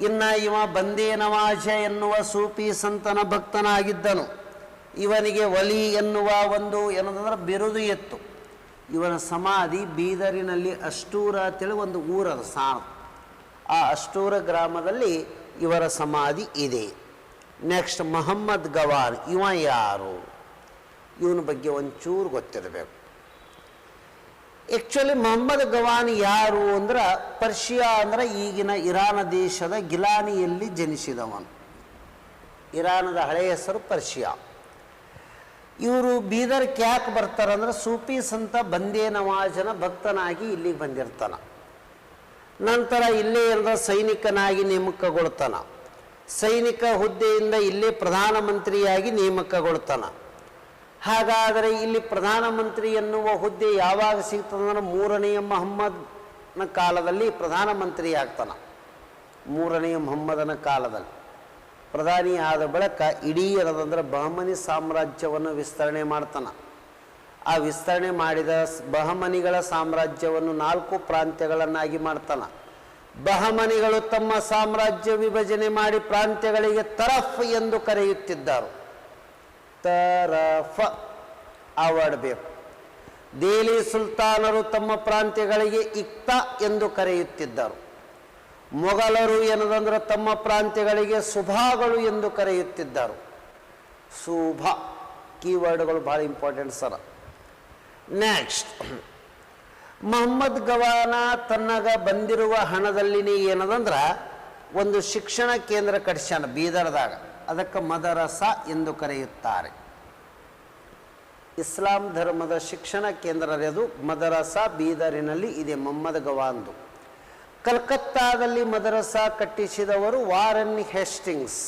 ಇನ್ನು ಇವ ಬಂದೇ ನವಾಜ ಎನ್ನುವ ಸೂಫಿ ಸಂತನ ಭಕ್ತನಾಗಿದ್ದನು. ಇವನಿಗೆ ವಲಿ ಎನ್ನುವ ಒಂದು ಏನಂದ್ರೆ ಬಿರುದು ಎತ್ತು. ಇವನ ಸಮಾಧಿ ಬೀದರಿನಲ್ಲಿ ಅಷ್ಟೂರ ಅಂತೇಳಿ ಒಂದು ಊರದ ಸಾಣ. ಆ ಅಷ್ಟೂರ ಗ್ರಾಮದಲ್ಲಿ ಇವರ ಸಮಾಧಿ ಇದೆ. ನೆಕ್ಸ್ಟ್ ಮೊಹಮ್ಮದ್ ಗವಾನ್. ಇವ ಯಾರು? ಇವನ ಬಗ್ಗೆ ಒಂಚೂರು ಗೊತ್ತಿರಬೇಕು. ಆ್ಯಕ್ಚುಲಿ ಮೊಹಮ್ಮದ್ ಗವಾನ್ ಯಾರು ಅಂದ್ರೆ ಪರ್ಷಿಯಾ ಅಂದ್ರೆ ಈಗಿನ ಇರಾನ್ ದೇಶದ ಗಿಲಾನಿಯಲ್ಲಿ ಜನಿಸಿದವನು. ಇರಾನದ ಹಳೆಯ ಹೆಸರು ಪರ್ಷಿಯಾ. ಇವರು ಬೀದರ್ಕ್ಕೆ ಯಾಕೆ ಬರ್ತಾರಂದ್ರೆ ಸೂಫಿ ಸಂತ ಬಂದೇ ನವಾಜನ ಭಕ್ತನಾಗಿ ಇಲ್ಲಿಗೆ ಬಂದಿರ್ತಾನ. ನಂತರ ಇಲ್ಲೇ ಇರದ ಸೈನಿಕನಾಗಿ ನೇಮಕಗೊಳ್ತಾನ. ಸೈನಿಕ ಹುದ್ದೆಯಿಂದ ಇಲ್ಲೇ ಪ್ರಧಾನಮಂತ್ರಿಯಾಗಿ ನೇಮಕಗೊಳ್ತಾನ. ಹಾಗಾದರೆ ಇಲ್ಲಿ ಪ್ರಧಾನಮಂತ್ರಿ ಎನ್ನುವ ಹುದ್ದೆ ಯಾವಾಗ ಸಿಗ್ತದಂದ್ರೆ 3ನೇ ಮೊಹಮ್ಮದನ ಕಾಲದಲ್ಲಿ ಪ್ರಧಾನಮಂತ್ರಿ ಆಗ್ತಾನ. 3ನೇ ಮೊಹಮ್ಮದನ ಕಾಲದಲ್ಲಿ ಪ್ರಧಾನಿ ಆದ ಬಳಿಕ ಇಡೀ ಏನದಂದ್ರೆ ಬಹಮನಿ ಸಾಮ್ರಾಜ್ಯವನ್ನು ವಿಸ್ತರಣೆ ಮಾಡ್ತಾನೆ. ಆ ವಿಸ್ತರಣೆ ಮಾಡಿದ ಬಹಮನಿಗಳ ಸಾಮ್ರಾಜ್ಯವನ್ನು 4 ಪ್ರಾಂತ್ಯಗಳನ್ನಾಗಿ ಮಾಡ್ತಾನೆ. ಬಹಮನಿಗಳು ತಮ್ಮ ಸಾಮ್ರಾಜ್ಯ ವಿಭಜನೆ ಮಾಡಿ ಪ್ರಾಂತ್ಯಗಳಿಗೆ ತರಫ್ ಎಂದು ಕರೆಯುತ್ತಿದ್ದರು. ತರಫ ಆವಡಬೇಕು. ದೆಹಲಿ ಸುಲ್ತಾನರು ತಮ್ಮ ಪ್ರಾಂತ್ಯಗಳಿಗೆ ಇಕ್ತಾ ಎಂದು ಕರೆಯುತ್ತಿದ್ದರು. ಮೊಘಲರು ಏನದಂದ್ರೆ ತಮ್ಮ ಪ್ರಾಂತ್ಯಗಳಿಗೆ ಸುಭಾಗಳು ಎಂದು ಕರೆಯುತ್ತಿದ್ದರು. ಸುಭ ಕೀವರ್ಡ್ಗಳು ಭಾಳ ಇಂಪಾರ್ಟೆಂಟ್ ಸರ. ನೆಕ್ಸ್ಟ್, ಮೊಹಮ್ಮದ್ ಗವಾನ ತನ್ನಗ ಬಂದಿರುವ ಹಣದಲ್ಲಿನೇ ಏನದಂದ್ರೆ ಒಂದು ಶಿಕ್ಷಣ ಕೇಂದ್ರ ಕಟ್ಸ್ಯಾನ ಬೀದರ್ದಾಗ. ಅದಕ್ಕೆ ಮದರಸ ಎಂದು ಕರೆಯುತ್ತಾರೆ. ಇಸ್ಲಾಂ ಧರ್ಮದ ಶಿಕ್ಷಣ ಕೇಂದ್ರ ಅದು ಮದರಸ ಬೀದರಿನಲ್ಲಿ ಇದೆ ಮೊಹಮ್ಮದ್ ಗವಾನ್ದು. ಕಲ್ಕತ್ತಾದಲ್ಲಿ ಮದರಸ ಕಟ್ಟಿಸಿದವರು ವಾರೆನ್ ಹೇಸ್ಟಿಂಗ್ಸ್.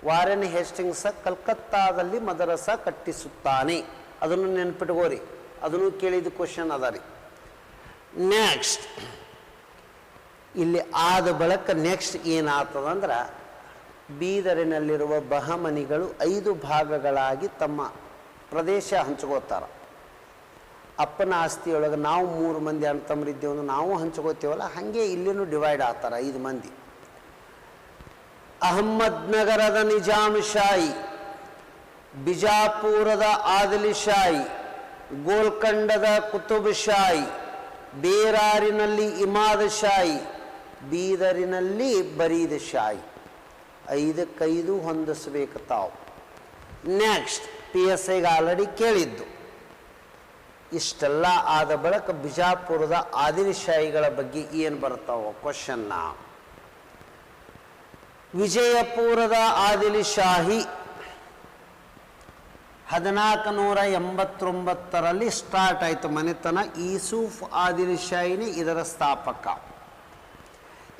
ವಾರೆನ್ ಹೇಸ್ಟಿಂಗ್ಸ್ ಕಲ್ಕತ್ತಾದಲ್ಲಿ ಮದರಸ ಕಟ್ಟಿಸುತ್ತಾನೆ. ಅದನ್ನು ನೆನ್ಪಿಟ್ಕೋರಿ, ಅದನ್ನು ಕೇಳಿದ ಕ್ವಶನ್ ಅದ ರೀ. ನೆಕ್ಸ್ಟ್ ಇಲ್ಲಿ ಆದ ಬಳಿಕ ನೆಕ್ಸ್ಟ್ ಏನಾಗ್ತದಂದ್ರೆ ಬೀದರಿನಲ್ಲಿರುವ ಬಹಮನಿಗಳು 5 ಭಾಗಗಳಾಗಿ ತಮ್ಮ ಪ್ರದೇಶ ಹಂಚ್ಕೋತಾರೆ. ಅಪ್ಪನ ಆಸ್ತಿಯೊಳಗೆ ನಾವು 3 ಮಂದಿ ಅಣ್ಣ ತಮ್ಮರಿದ್ದೇವೆ ಅಂದ್ರೆ ನಾವು ಹಂಚ್ಕೋತೀವಲ್ಲ, ಹಾಗೆ ಇಲ್ಲಿನೂ ಡಿವೈಡ್ ಆಗ್ತಾರೆ 5 ಮಂದಿ. ಅಹಮ್ಮದ್ ನಗರದ ನಿಜಾಮ್ ಶಾಹಿ, ಬಿಜಾಪುರದ ಆದಿಲ್ ಶಾಹಿ, ಗೋಲ್ಕಂಡದ ಕುತುಬ್ ಶಾಹಿ, ಬೇರಾರಿನಲ್ಲಿ ಇಮಾದ್ ಶಾಹಿ, ಬೀದರಿನಲ್ಲಿ ಬರೀದ್ ಶಾಹಿ. 5 ಹೊಂದಿಸ್ಬೇಕು ತಾವು. ನೆಕ್ಸ್ಟ್ PSIಗೆ ಆಲ್ರೆಡಿ ಕೇಳಿದ್ದು. ಇಷ್ಟೆಲ್ಲ ಆದ ಬಳಿಕ ಬಿಜಾಪುರದ ಆದಿಲ್ ಶಾಹಿಗಳ ಬಗ್ಗೆ ಏನು ಬರ್ತಾವ ಕ್ವಶನ್ನ. ವಿಜಯಪುರದ ಆದಿಲ್ ಶಾಹಿ 1489ರಲ್ಲಿ ಸ್ಟಾರ್ಟ್ ಆಯಿತು ಮನೆತನ. ಯೂಸುಫ್ ಆದಿಲ್ ಶಾಹಿನೇ ಇದರ ಸ್ಥಾಪಕ.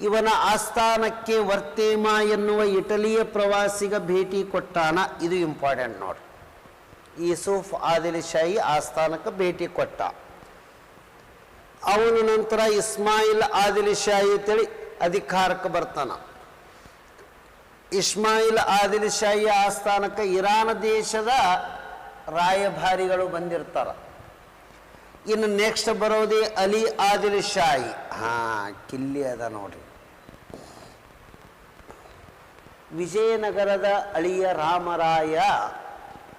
ಇವನ ಆಸ್ಥಾನಕ್ಕೆ ವರ್ತೇಮ ಎನ್ನುವ ಇಟಲಿಯ ಪ್ರವಾಸಿಗ ಭೇಟಿ ಕೊಟ್ಟಾನ. ಇದು ಇಂಪಾರ್ಟೆಂಟ್ ನೋಡಿ. ಯೂಸುಫ್ ಆದಿಲ್ ಶಾಹಿ ಆಸ್ಥಾನಕ್ಕೆ ಭೇಟಿ ಕೊಟ್ಟ. ಅವನ ನಂತರ ಇಸ್ಮಾಯಿಲ್ ಆದಿಲ್ ಶಾಹಿ ಅಂತೇಳಿ ಅಧಿಕಾರಕ್ಕೆ ಬರ್ತಾನ. ಇಸ್ಮಾಯಿಲ್ ಆದಿಲ್ ಶಾಹಿ ಆಸ್ಥಾನಕ್ಕೆ ಇರಾನ್ ದೇಶದ ರಾಯಭಾರಿಗಳು ಬಂದಿರ್ತಾರ. ಇನ್ನು ನೆಕ್ಸ್ಟ್ ಬರೋದೇ ಅಲಿ ಆದಿಲ್ ಶಾಹಿ. ಕಿಲ್ಲಿ ಅದ ನೋಡ್ರಿ. ವಿಜಯನಗರದ ಅಳಿಯ ರಾಮರಾಯ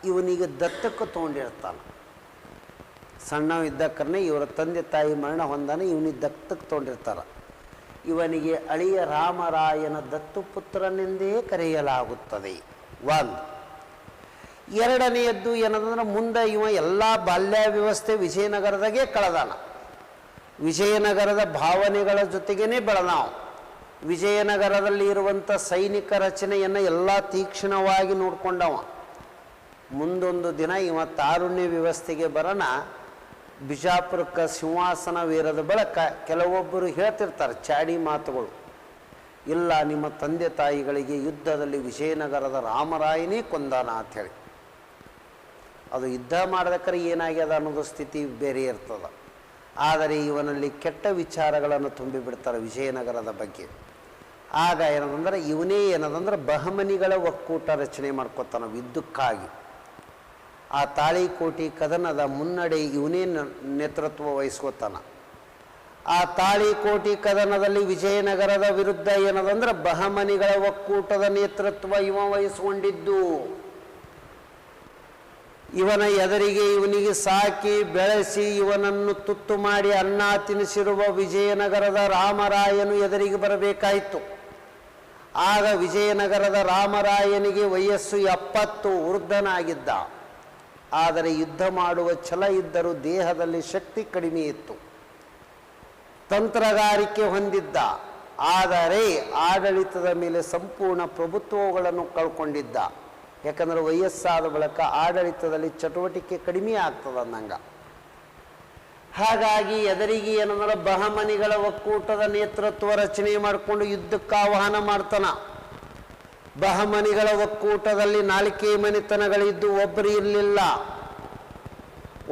ಇವನಿಗೆ ದತ್ತಕ್ಕೆ ತೊಗೊಂಡಿರ್ತಾನೆ. ಸಣ್ಣ ಇದ್ದಕ್ಕನ್ನೇ ಇವರ ತಂದೆ ತಾಯಿ ಮರಣ ಹೊಂದಾನೆ, ಇವನಿಗೆ ದತ್ತಕ್ಕೆ ತೊಗೊಂಡಿರ್ತಾರೆ. ಇವನಿಗೆ ಅಳಿಯ ರಾಮರಾಯನ ದತ್ತು ಪುತ್ರನೆಂದೇ ಕರೆಯಲಾಗುತ್ತದೆ. 1. ಎರಡನೆಯದ್ದು ಏನಂದ್ರೆ ಮುಂದೆ ಇವ ಎಲ್ಲ ಬಾಲ್ಯ ವ್ಯವಸ್ಥೆ ವಿಜಯನಗರದಾಗೆ ಕಳೆದಾನ. ವಿಜಯನಗರದ ಭಾವನೆಗಳ ಜೊತೆಗೇ ಬೆಳೆದಾವ. ವಿಜಯನಗರದಲ್ಲಿ ಇರುವಂಥ ಸೈನಿಕ ರಚನೆಯನ್ನು ಎಲ್ಲ ತೀಕ್ಷ್ಣವಾಗಿ ನೋಡ್ಕೊಂಡವ. ಮುಂದೊಂದು ದಿನ ಇವ ತಾರುಣ್ಯ ವ್ಯವಸ್ಥೆಗೆ ಬರೋಣ. ಬಿಜಾಪುರಕ್ಕೆ ಸಿಂಹಾಸನವೇರದ ಬಳಿಕ ಕೆಲವೊಬ್ಬರು ಹೇಳ್ತಿರ್ತಾರೆ ಚಾಡಿ ಮಾತುಗಳು. ಇಲ್ಲ, ನಿಮ್ಮ ತಂದೆ ತಾಯಿಗಳಿಗೆ ಯುದ್ಧದಲ್ಲಿ ವಿಜಯನಗರದ ರಾಮರಾಯನೇ ಕೊಂದಾನ ಅಂಥೇಳಿ. ಅದು ಯುದ್ಧ ಮಾಡ್ಬೇಕಾರೆ ಏನಾಗ್ಯದ ಅನ್ನೋದು ಸ್ಥಿತಿ ಬೇರೆ ಇರ್ತದೆ. ಆದರೆ ಇವನಲ್ಲಿ ಕೆಟ್ಟ ವಿಚಾರಗಳನ್ನು ತುಂಬಿಬಿಡ್ತಾರೆ ವಿಜಯನಗರದ ಬಗ್ಗೆ. ಆಗ ಏನದಂದ್ರೆ ಇವನೇ ಏನದಂದ್ರೆ ಬಹಮನಿಗಳ ಒಕ್ಕೂಟ ರಚನೆ ಮಾಡ್ಕೊತಾನ ಯುದ್ಧಕ್ಕಾಗಿ. ಆ ತಾಳಿಕೋಟಿ ಕದನದ ಮುನ್ನಡೆ ಇವನೇ ನೇತೃತ್ವ ವಹಿಸ್ಕೋತಾನ. ಆ ತಾಳಿಕೋಟಿ ಕದನದಲ್ಲಿ ವಿಜಯನಗರದ ವಿರುದ್ಧ ಏನದಂದ್ರೆ ಬಹಮನಿಗಳ ಒಕ್ಕೂಟದ ನೇತೃತ್ವ ಇವ ವಹಿಸ್ಕೊಂಡಿದ್ದು. ಇವನ ಎದುರಿಗೆ ಇವನಿಗೆ ಸಾಕಿ ಬೆಳೆಸಿ ಇವನನ್ನು ತುತ್ತು ಮಾಡಿ ಅನ್ನ ತಿನ್ನಿಸಿರುವ ವಿಜಯನಗರದ ರಾಮರಾಯನು ಎದುರಿಗೆ ಬರಬೇಕಾಯಿತು. ಆಗ ವಿಜಯನಗರದ ರಾಮರಾಯನಿಗೆ ವಯಸ್ಸು 70 ವೃದ್ಧನಾಗಿದ್ದ. ಆದರೆ ಯುದ್ಧ ಮಾಡುವ ಛಲ ಇದ್ದರೂ ದೇಹದಲ್ಲಿ ಶಕ್ತಿ ಕಡಿಮೆ ಇತ್ತು. ತಂತ್ರಗಾರಿಕೆ ಹೊಂದಿದ್ದ, ಆದರೆ ಆಡಳಿತದ ಮೇಲೆ ಸಂಪೂರ್ಣ ಪ್ರಭುತ್ವಗಳನ್ನು ಕಳ್ಕೊಂಡಿದ್ದ. ಯಾಕಂದ್ರೆ ವಯಸ್ಸಾದ ಬಳಿಕ ಆಡಳಿತದಲ್ಲಿ ಚಟುವಟಿಕೆ ಕಡಿಮೆ ಆಗ್ತದೆ ಅಂದಂಗ. ಹಾಗಾಗಿ ಎದುರಿಗೆ ಏನಂದ್ರೆ ಬಹಮನಿಗಳ ಒಕ್ಕೂಟದ ನೇತೃತ್ವ ರಚನೆ ಮಾಡಿಕೊಂಡು ಯುದ್ಧಕ್ಕೆ ಆಹ್ವಾನ ಮಾಡ್ತಾನ. ಬಹಮನಿಗಳ ಒಕ್ಕೂಟದಲ್ಲಿ 4 ಮನೆತನಗಳಿದ್ದು ಒಬ್ಬರು ಇರಲಿಲ್ಲ.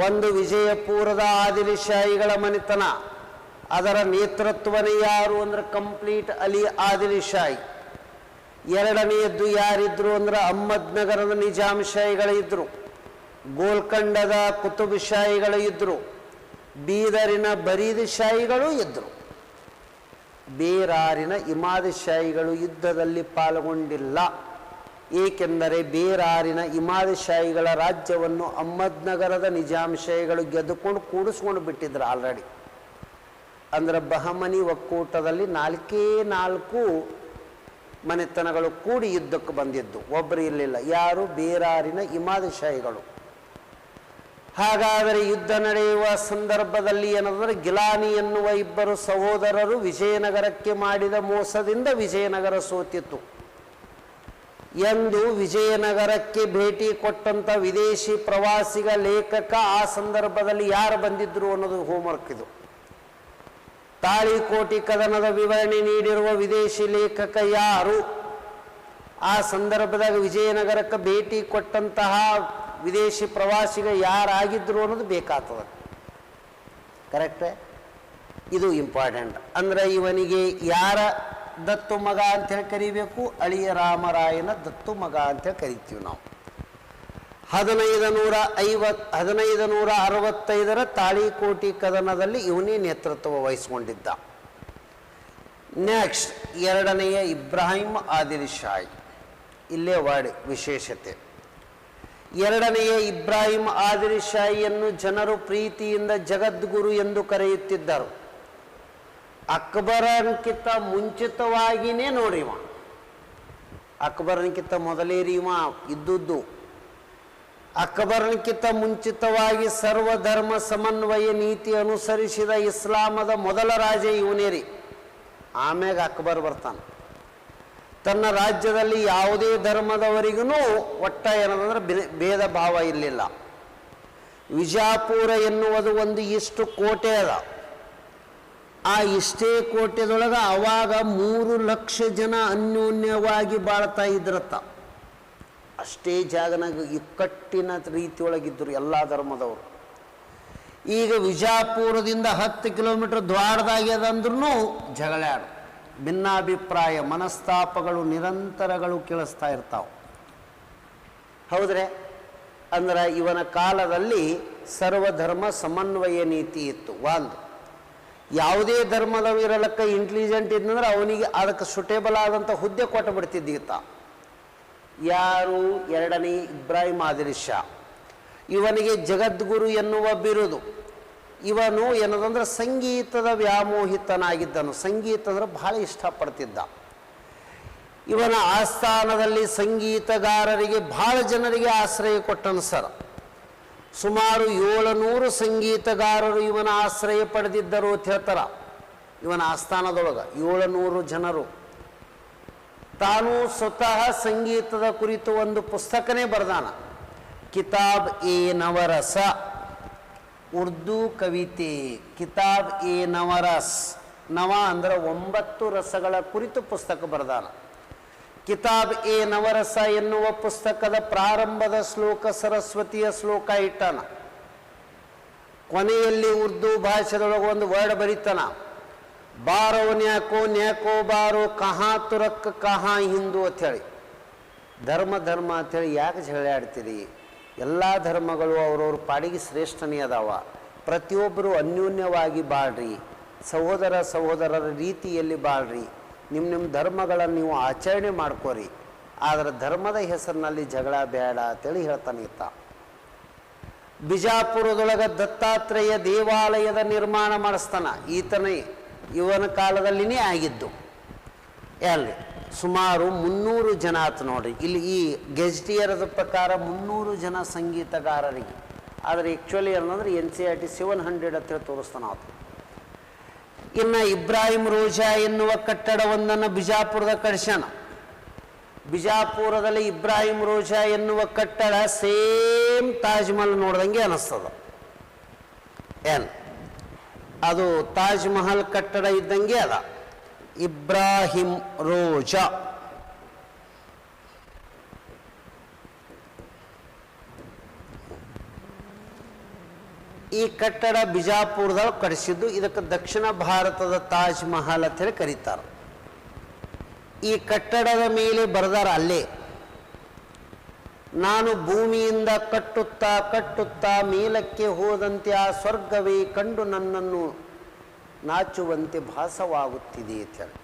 ಒಂದು ವಿಜಯಪುರದ ಆದಿಲಶಾಹಿಗಳ ಮನೆತನ, ಅದರ ನೇತೃತ್ವನೇ ಯಾರು ಅಂದ್ರೆ ಕಂಪ್ಲೀಟ್ ಅಲಿ ಆದಿಲಶಾಹಿ. ಎರಡನೆಯದ್ದು ಯಾರಿದ್ರು ಅಂದ್ರೆ ಅಹ್ಮದ್ನಗರದ ನಿಜಾಂಶಾಹಿಗಳಿದ್ರು, ಗೋಲ್ಕಂಡದ ಕುತುಬ್ಶಾಹಿಗಳು ಇದ್ರು, ಬೀದರಿನ ಬರೀದ್ ಶಾಹಿಗಳು ಇದ್ರು. ಬೇರಾರಿನ ಇಮಾದ್ ಶಾಹಿಗಳು ಯುದ್ಧದಲ್ಲಿ ಪಾಲ್ಗೊಂಡಿಲ್ಲ. ಏಕೆಂದರೆ ಬೇರಾರಿನ ಇಮಾದ್ ಶಾಹಿಗಳ ರಾಜ್ಯವನ್ನು ಅಹ್ಮದ್ನಗರದ ನಿಜಾಂಶಾಹಿಗಳು ಗೆದ್ದುಕೊಂಡು ಕೂಡಿಸ್ಕೊಂಡು ಬಿಟ್ಟಿದ್ರು ಆಲ್ರೆಡಿ. ಅಂದ್ರೆ ಬಹಮನಿ ಒಕ್ಕೂಟದಲ್ಲಿ 4 ಮನೆತನಗಳು ಕೂಡಿ ಯುದ್ಧಕ್ಕೆ ಬಂದಿದ್ದು, ಒಬ್ಬರು ಇರಲಿಲ್ಲ. ಯಾರು? ಬೇರಾರಿನ ಇಮಾದ್ ಶಾಹಿಗಳು. ಹಾಗಾದರೆ ಯುದ್ಧ ನಡೆಯುವ ಸಂದರ್ಭದಲ್ಲಿ ಏನಂದ್ರೆ ಗಿಲಾನಿ ಎನ್ನುವ ಇಬ್ಬರು ಸಹೋದರರು ವಿಜಯನಗರಕ್ಕೆ ಮಾಡಿದ ಮೋಸದಿಂದ ವಿಜಯನಗರ ಸೋತಿತ್ತು ಎಂದು ವಿಜಯನಗರಕ್ಕೆ ಭೇಟಿ ಕೊಟ್ಟಂತ ವಿದೇಶಿ ಪ್ರವಾಸಿಗ ಲೇಖಕ ಆ ಸಂದರ್ಭದಲ್ಲಿ ಯಾರು ಬಂದಿದ್ರು ಅನ್ನೋದು ಹೋಮ್ವರ್ಕ್ ಇದು. ತಾಳಿಕೋಟಿ ಕದನದ ವಿವರಣೆ ನೀಡಿರುವ ವಿದೇಶಿ ಲೇಖಕ ಯಾರು? ಆ ಸಂದರ್ಭದಾಗ ವಿಜಯನಗರಕ್ಕೆ ಭೇಟಿ ಕೊಟ್ಟಂತಹ ವಿದೇಶಿ ಪ್ರವಾಸಿಗ ಯಾರಾಗಿದ್ರು ಅನ್ನೋದು ಬೇಕಾಗ್ತದೆ. ಕರೆಕ್ಟೇ? ಇದು ಇಂಪಾರ್ಟೆಂಟ್. ಅಂದ್ರೆ ಇವನಿಗೆ ಯಾರ ದತ್ತು ಮಗ ಅಂತೇಳಿ ಕರಿಬೇಕು? ಅಳಿಯ ರಾಮರಾಯನ ದತ್ತು ಮಗ ಅಂತೇಳಿ ಕರಿತೀವಿ ನಾವು. 1565 ತಾಳಿಕೋಟಿ ಕದನದಲ್ಲಿ ಇವನೇ ನೇತೃತ್ವ ವಹಿಸಿಕೊಂಡಿದ್ದ. ನೆಕ್ಸ್ಟ್ ಎರಡನೆಯ ಇಬ್ರಾಹಿಂ ಆದಿಲಶಾಹಿ. ಇಲ್ಲೇ ವರ್ಡ್ ವಿಶೇಷತೆ. ಎರಡನೆಯ ಇಬ್ರಾಹಿಂ ಆದಿಲಶಾಹಿಯನ್ನು ಜನರು ಪ್ರೀತಿಯಿಂದ ಜಗದ್ಗುರು ಎಂದು ಕರೆಯುತ್ತಿದ್ದರು. ಅಕ್ಬರನ್ಕಿಂತ ಮುಂಚಿತವಾಗಿಯೇ ನೋಡಿವ, ಅಕ್ಬರನ್ಕಿಂತ ಮೊದಲೇರಿ ಇವ ಇದ್ದುದ್ದು. ಅಕ್ಬರನ್ಕಿಂತ ಮುಂಚಿತವಾಗಿ ಸರ್ವಧರ್ಮ ಸಮನ್ವಯ ನೀತಿ ಅನುಸರಿಸಿದ ಇಸ್ಲಾಮದ ಮೊದಲ ರಾಜ ಇವನೇರಿ. ಆಮ್ಯಾಗ ಅಕ್ಬರ್ ಬರ್ತಾನೆ. ತನ್ನ ರಾಜ್ಯದಲ್ಲಿ ಯಾವುದೇ ಧರ್ಮದವರಿಗೂ ಒಟ್ಟ ಏನಂದ್ರೆ ಭೇದ ಭಾವ ಇರಲಿಲ್ಲ. ವಿಜಾಪುರ ಎನ್ನುವುದು ಒಂದು ಇಷ್ಟು ಕೋಟೆ ಅದ. ಆ ಇಷ್ಟೇ ಕೋಟೆದೊಳಗೆ ಅವಾಗ 3 ಲಕ್ಷ ಜನ ಅನ್ಯೋನ್ಯವಾಗಿ ಬಾಳ್ತಾ ಇದ್ರತ್ತ. ಅಷ್ಟೇ ಜಾಗನಾಗ ಇಕ್ಕಟ್ಟಿನ ರೀತಿಯೊಳಗಿದ್ದರು ಎಲ್ಲ ಧರ್ಮದವರು. ಈಗ ವಿಜಾಪುರದಿಂದ 10 ಕಿಲೋಮೀಟರ್ ದ್ವಾರದಾಗ್ಯದಂದ್ರೂ ಜಗಳಾಡು, ಭಿನ್ನಾಭಿಪ್ರಾಯ, ಮನಸ್ತಾಪಗಳು ನಿರಂತರಗಳು ಕೇಳಿಸ್ತಾ ಇರ್ತಾವೆ. ಹೌದ್ರೆ? ಅಂದ್ರೆ ಇವನ ಕಾಲದಲ್ಲಿ ಸರ್ವಧರ್ಮ ಸಮನ್ವಯ ನೀತಿ ಇತ್ತು. ಒಂದು ಯಾವುದೇ ಧರ್ಮದವಿರಲಕ್ಕ ಇಂಟೆಲಿಜೆಂಟ್ ಇದ್ದಂದ್ರೆ ಅವನಿಗೆ ಅದಕ್ಕೆ ಸುಟೇಬಲ್ ಆದಂಥ ಹುದ್ದೆ ಕೊಟ್ಟು ಬಿಡ್ತಿದ್ದೀತ. ಯಾರು? ಎರಡನೇ ಇಬ್ರಾಹಿಂ ಆದಿಲಶಾ. ಇವನಿಗೆ ಜಗದ್ಗುರು ಎನ್ನುವ ಬಿರುದು. ಇವನು ಏನದಂದ್ರೆ ಸಂಗೀತದ ವ್ಯಾಮೋಹಿತನಾಗಿದ್ದನು. ಸಂಗೀತ ಅಂದ್ರೆ ಬಹಳ ಇಷ್ಟಪಡ್ತಿದ್ದ. ಇವನ ಆಸ್ಥಾನದಲ್ಲಿ ಸಂಗೀತಗಾರರಿಗೆ ಬಹಳ ಜನರಿಗೆ ಆಶ್ರಯ ಕೊಟ್ಟನು ಸರ್. ಸುಮಾರು 700 ಸಂಗೀತಗಾರರು ಇವನ ಆಶ್ರಯ ಪಡೆದಿದ್ದರು ಅಂತ ಹೇಳ್ತಾರ. ಇವನ ಆಸ್ಥಾನದೊಳಗೆ 700 ಜನರು. ತಾನು ಸ್ವತಃ ಸಂಗೀತದ ಕುರಿತು ಒಂದು ಪುಸ್ತಕನೇ ಬರೆದಾನ, ಕಿತಾಬ್ ಎ ನವರಸ, ಉರ್ದು ಕವಿತೆ. ಕಿತಾಬ್ ಎ ನವರಸ್, ನವ ಅಂದ್ರೆ 9 ರಸಗಳ ಕುರಿತು ಪುಸ್ತಕ ಬರೆದಾನ. ಕಿತಾಬ್ ಎ ನವರಸ ಎನ್ನುವ ಪುಸ್ತಕದ ಪ್ರಾರಂಭದ ಶ್ಲೋಕ ಸರಸ್ವತಿಯ ಶ್ಲೋಕ ಇಟ್ಟಾನ. ಕೊನೆಯಲ್ಲಿ ಉರ್ದು ಭಾಷೆದೊಳಗೆ ಒಂದು ವರ್ಡ್ ಬರೀತಾನ, ಬಾರೋ ನ್ಯಾಕೋ ನ್ಯಾಕೋ ಬಾರೋ ಕಹಾ ತುರಕ್ ಕಹಾ ಹಿಂದೂ ಅಂಥೇಳಿ. ಧರ್ಮ ಧರ್ಮ ಅಂಥೇಳಿ ಯಾಕೆ ಜಗಳ ಆಡ್ತೀರಿ? ಎಲ್ಲ ಧರ್ಮಗಳು ಅವ್ರವ್ರ ಪಾಡಿಗೆ ಶ್ರೇಷ್ಠನೇ ಅದಾವ. ಪ್ರತಿಯೊಬ್ಬರು ಅನ್ಯೋನ್ಯವಾಗಿ ಬಾಳ್ರಿ, ಸಹೋದರ ಸಹೋದರರ ರೀತಿಯಲ್ಲಿ ಬಾಳ್ರಿ, ನಿಮ್ಮ ನಿಮ್ಮ ಧರ್ಮಗಳನ್ನು ನೀವು ಆಚರಣೆ ಮಾಡ್ಕೋರಿ. ಆದರೆ ಧರ್ಮದ ಹೆಸರಿನಲ್ಲಿ ಜಗಳ ಬೇಡ ಅಂತೇಳಿ ಹೇಳ್ತಾನೆ ಇತ್ತ. ಬಿಜಾಪುರದೊಳಗೆ ದತ್ತಾತ್ರೇಯ ದೇವಾಲಯದ ನಿರ್ಮಾಣ ಮಾಡಿಸ್ತಾನ ಈತನೇ. ಇವನ ಕಾಲದಲ್ಲಿನೇ ಆಗಿದ್ದು. ಎಲ್ಲಿ ಸುಮಾರು 300 ಜನ ಆತು ನೋಡ್ರಿ. ಇಲ್ಲಿ ಈ ಗೆಜೆಟಿಯರದ ಪ್ರಕಾರ 300 ಜನ ಸಂಗೀತಗಾರರಿಗೆ. ಆದರೆ ಆ್ಯಕ್ಚುಲಿ ಏನಂದ್ರೆ NCERT 700 ಅಂತೇಳಿ ತೋರಿಸ್ತಾನ ಆತು. ಇನ್ನು ಇಬ್ರಾಹಿಂ ರೋಜಾ ಎನ್ನುವ ಕಟ್ಟಡವೊಂದನ್ನು ಬಿಜಾಪುರದ ಕಟ್ಸ್ಯಾನ. ಬಿಜಾಪುರದಲ್ಲಿ ಇಬ್ರಾಹಿಂ ರೋಜಾ ಎನ್ನುವ ಕಟ್ಟಡ ಸೇಮ್ ತಾಜ್ ಮಹಲ್ ನೋಡ್ದಂಗೆ ಅನ್ನಿಸ್ತದ. ಏನು ಅದು ತಾಜ್ ಮಹಲ್ ಕಟ್ಟಡ ಇದ್ದಂಗೆ ಅದ. ಇಬ್ರಾಹಿಂ ರೋಜಾ ಈ ಕಟ್ಟಡ ಬಿಜಾಪುರದಲ್ಲಿ ಕಟ್ಟಿಸಿದ್ದು. ಇದಕ್ಕೆ ದಕ್ಷಿಣ ಭಾರತದ ತಾಜ್ ಮಹಲ್ ಅಂತ ಹೇಳಿ ಕರೀತಾರೆ. ಈ ಕಟ್ಟಡದ ಮೇಲೆ ಬರೆದಾರ ಅಲ್ಲೇ, ನಾನು ಭೂಮಿಯಿಂದ ಕಟ್ಟುತ್ತಾ ಕಟ್ಟುತ್ತಾ ಮೇಲಕ್ಕೆ ಹೋದಂತೆ ಆ ಸ್ವರ್ಗವೇ ಕಂಡು ನನ್ನನ್ನು ನಾಚುವಂತೆ ಭಾಸವಾಗುತ್ತಿದೆ ಅಂತೇಳಿ.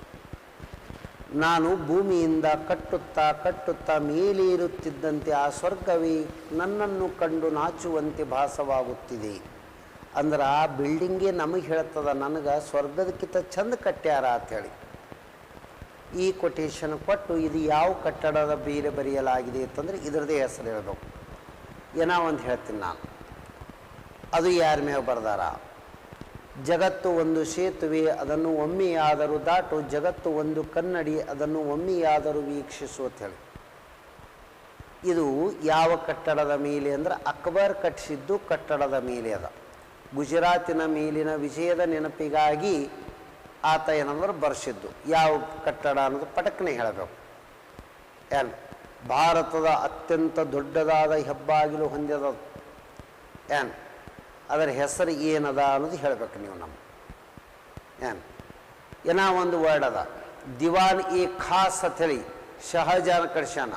ನಾನು ಭೂಮಿಯಿಂದ ಕಟ್ಟುತ್ತಾ ಕಟ್ಟುತ್ತಾ ಮೇಲೇರುತ್ತಿದ್ದಂತೆ ಆ ಸ್ವರ್ಗವೇ ನನ್ನನ್ನು ಕಂಡು ನಾಚುವಂತೆ ಭಾಸವಾಗುತ್ತಿದೆ. ಅಂದ್ರೆ ಆ ಬಿಲ್ಡಿಂಗೇ ನಮಗೆ ಹೇಳ್ತದ, ನನಗೆ ಸ್ವರ್ಗದಕ್ಕಿಂತ ಚಂದ ಕಟ್ಟ್ಯಾರ ಅಂಥೇಳಿ. ಈ ಕೊಟೇಶನ್ ಕೊಟ್ಟು ಇದು ಯಾವ ಕಟ್ಟಡದ ಬೇರೆ ಬರೆಯಲಾಗಿದೆ ಅಂತಂದರೆ ಇದರದೇ ಹೆಸರು ಹೇಳಬೇಕು. ಏನೋ ಒಂದು ಹೇಳ್ತೀನಿ ನಾನು. ಅದು ಯಾರ ಮೇಲೆ ಬರ್ದಾರ? ಜಗತ್ತು ಒಂದು ಸೇತುವೆ, ಅದನ್ನು ಒಮ್ಮೆಯಾದರೂ ದಾಟು. ಜಗತ್ತು ಒಂದು ಕನ್ನಡಿ, ಅದನ್ನು ಒಮ್ಮೆಯಾದರೂ ವೀಕ್ಷಿಸು ಅಂತ ಹೇಳಿ. ಇದು ಯಾವ ಕಟ್ಟಡದ ಮೇಲೆ ಅಂದ್ರೆ ಅಕ್ಬರ್ ಕಟ್ಟಿಸಿದ್ದು ಕಟ್ಟಡದ ಮೇಲೆ ಅದ. ಗುಜರಾತಿನ ಮೇಲಿನ ವಿಜಯದ ನೆನಪಿಗಾಗಿ ಆತ ಏನಂದ್ರೆ ಬರ್ಸಿದ್ದು. ಯಾವ ಕಟ್ಟಡ ಅನ್ನೋದು ಪಟಕನೆ ಹೇಳಬೇಕು. ಏನು ಭಾರತದ ಅತ್ಯಂತ ದೊಡ್ಡದಾದ ಹೆಬ್ಬಾಗಿಲು ಹೊಂದಿದ ಏನು ಅದರ ಹೆಸರು ಏನದ ಅನ್ನೋದು ಹೇಳಬೇಕು ನೀವು. ನಮ್ಮ ಏನೋ ಒಂದು ವರ್ಡ್ ಅದ, ದಿವಾನ್ ಎ ಖಾಸ್ ಅಂತೇಳಿ ಶಹಜಾನ್ ಕಡ್ಸ್ಯಾನ.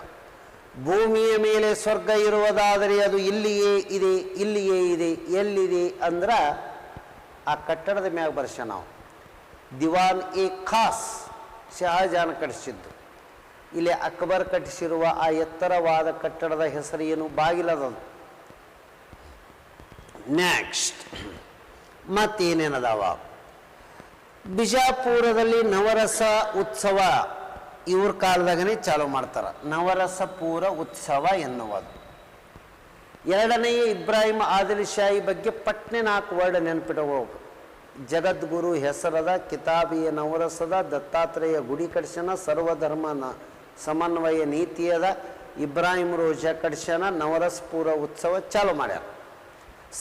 ಭೂಮಿಯ ಮೇಲೆ ಸ್ವರ್ಗ ಇರುವುದಾದರೆ ಅದು ಇಲ್ಲಿಯೇ ಇದೆ, ಇಲ್ಲಿಯೇ ಇದೆ. ಎಲ್ಲಿದೆ ಅಂದ್ರೆ ಆ ಕಟ್ಟಡದ ಮ್ಯಾಗ ಬರ್ಸ ನಾವು ದಿವಾನ್ ಎ ಖಾಸ್ ಶಹಜಾನ್ ಕಟ್ಟಿಸಿದ್ದು. ಇಲ್ಲಿ ಅಕ್ಬರ್ ಕಟ್ಟಿಸಿರುವ ಆ ಎತ್ತರವಾದ ಕಟ್ಟಡದ ಹೆಸರು ಏನು? ಬಾಗಿಲದದು. ನೆಕ್ಸ್ಟ್ ಮತ್ತೇನೇನದಾವ? ಬಿಜಾಪುರದಲ್ಲಿ ನವರಸ ಉತ್ಸವ ಇವ್ರ ಕಾಲದಾಗನೇ ಚಾಲು ಮಾಡ್ತಾರೆ. ನವರಸಪುರ ಉತ್ಸವ ಎನ್ನುವುದು. ಎರಡನೆಯ ಇಬ್ರಾಹಿಂ ಆದಿಲ್ ಶಾಹಿ ಬಗ್ಗೆ ಪಟ್ನೆ 4 ವರ್ಡ್ ನೆನಪಿಡಬೇಕು. ಜಗದ್ಗುರು ಹೆಸರದ, ಕಿತಾಬಿಯ ನವರಸದ, ದತ್ತಾತ್ರೇಯ ಗುಡಿ ಕಡ್ಸನ, ಸರ್ವಧರ್ಮ ಸಮನ್ವಯ ನೀತಿಯದ, ಇಬ್ರಾಹಿಂ ರೋಜಾ ಕಡ್ಸನ, ನವರಸಪುರ ಉತ್ಸವ ಚಾಲು ಮಾಡ್ಯಾರ.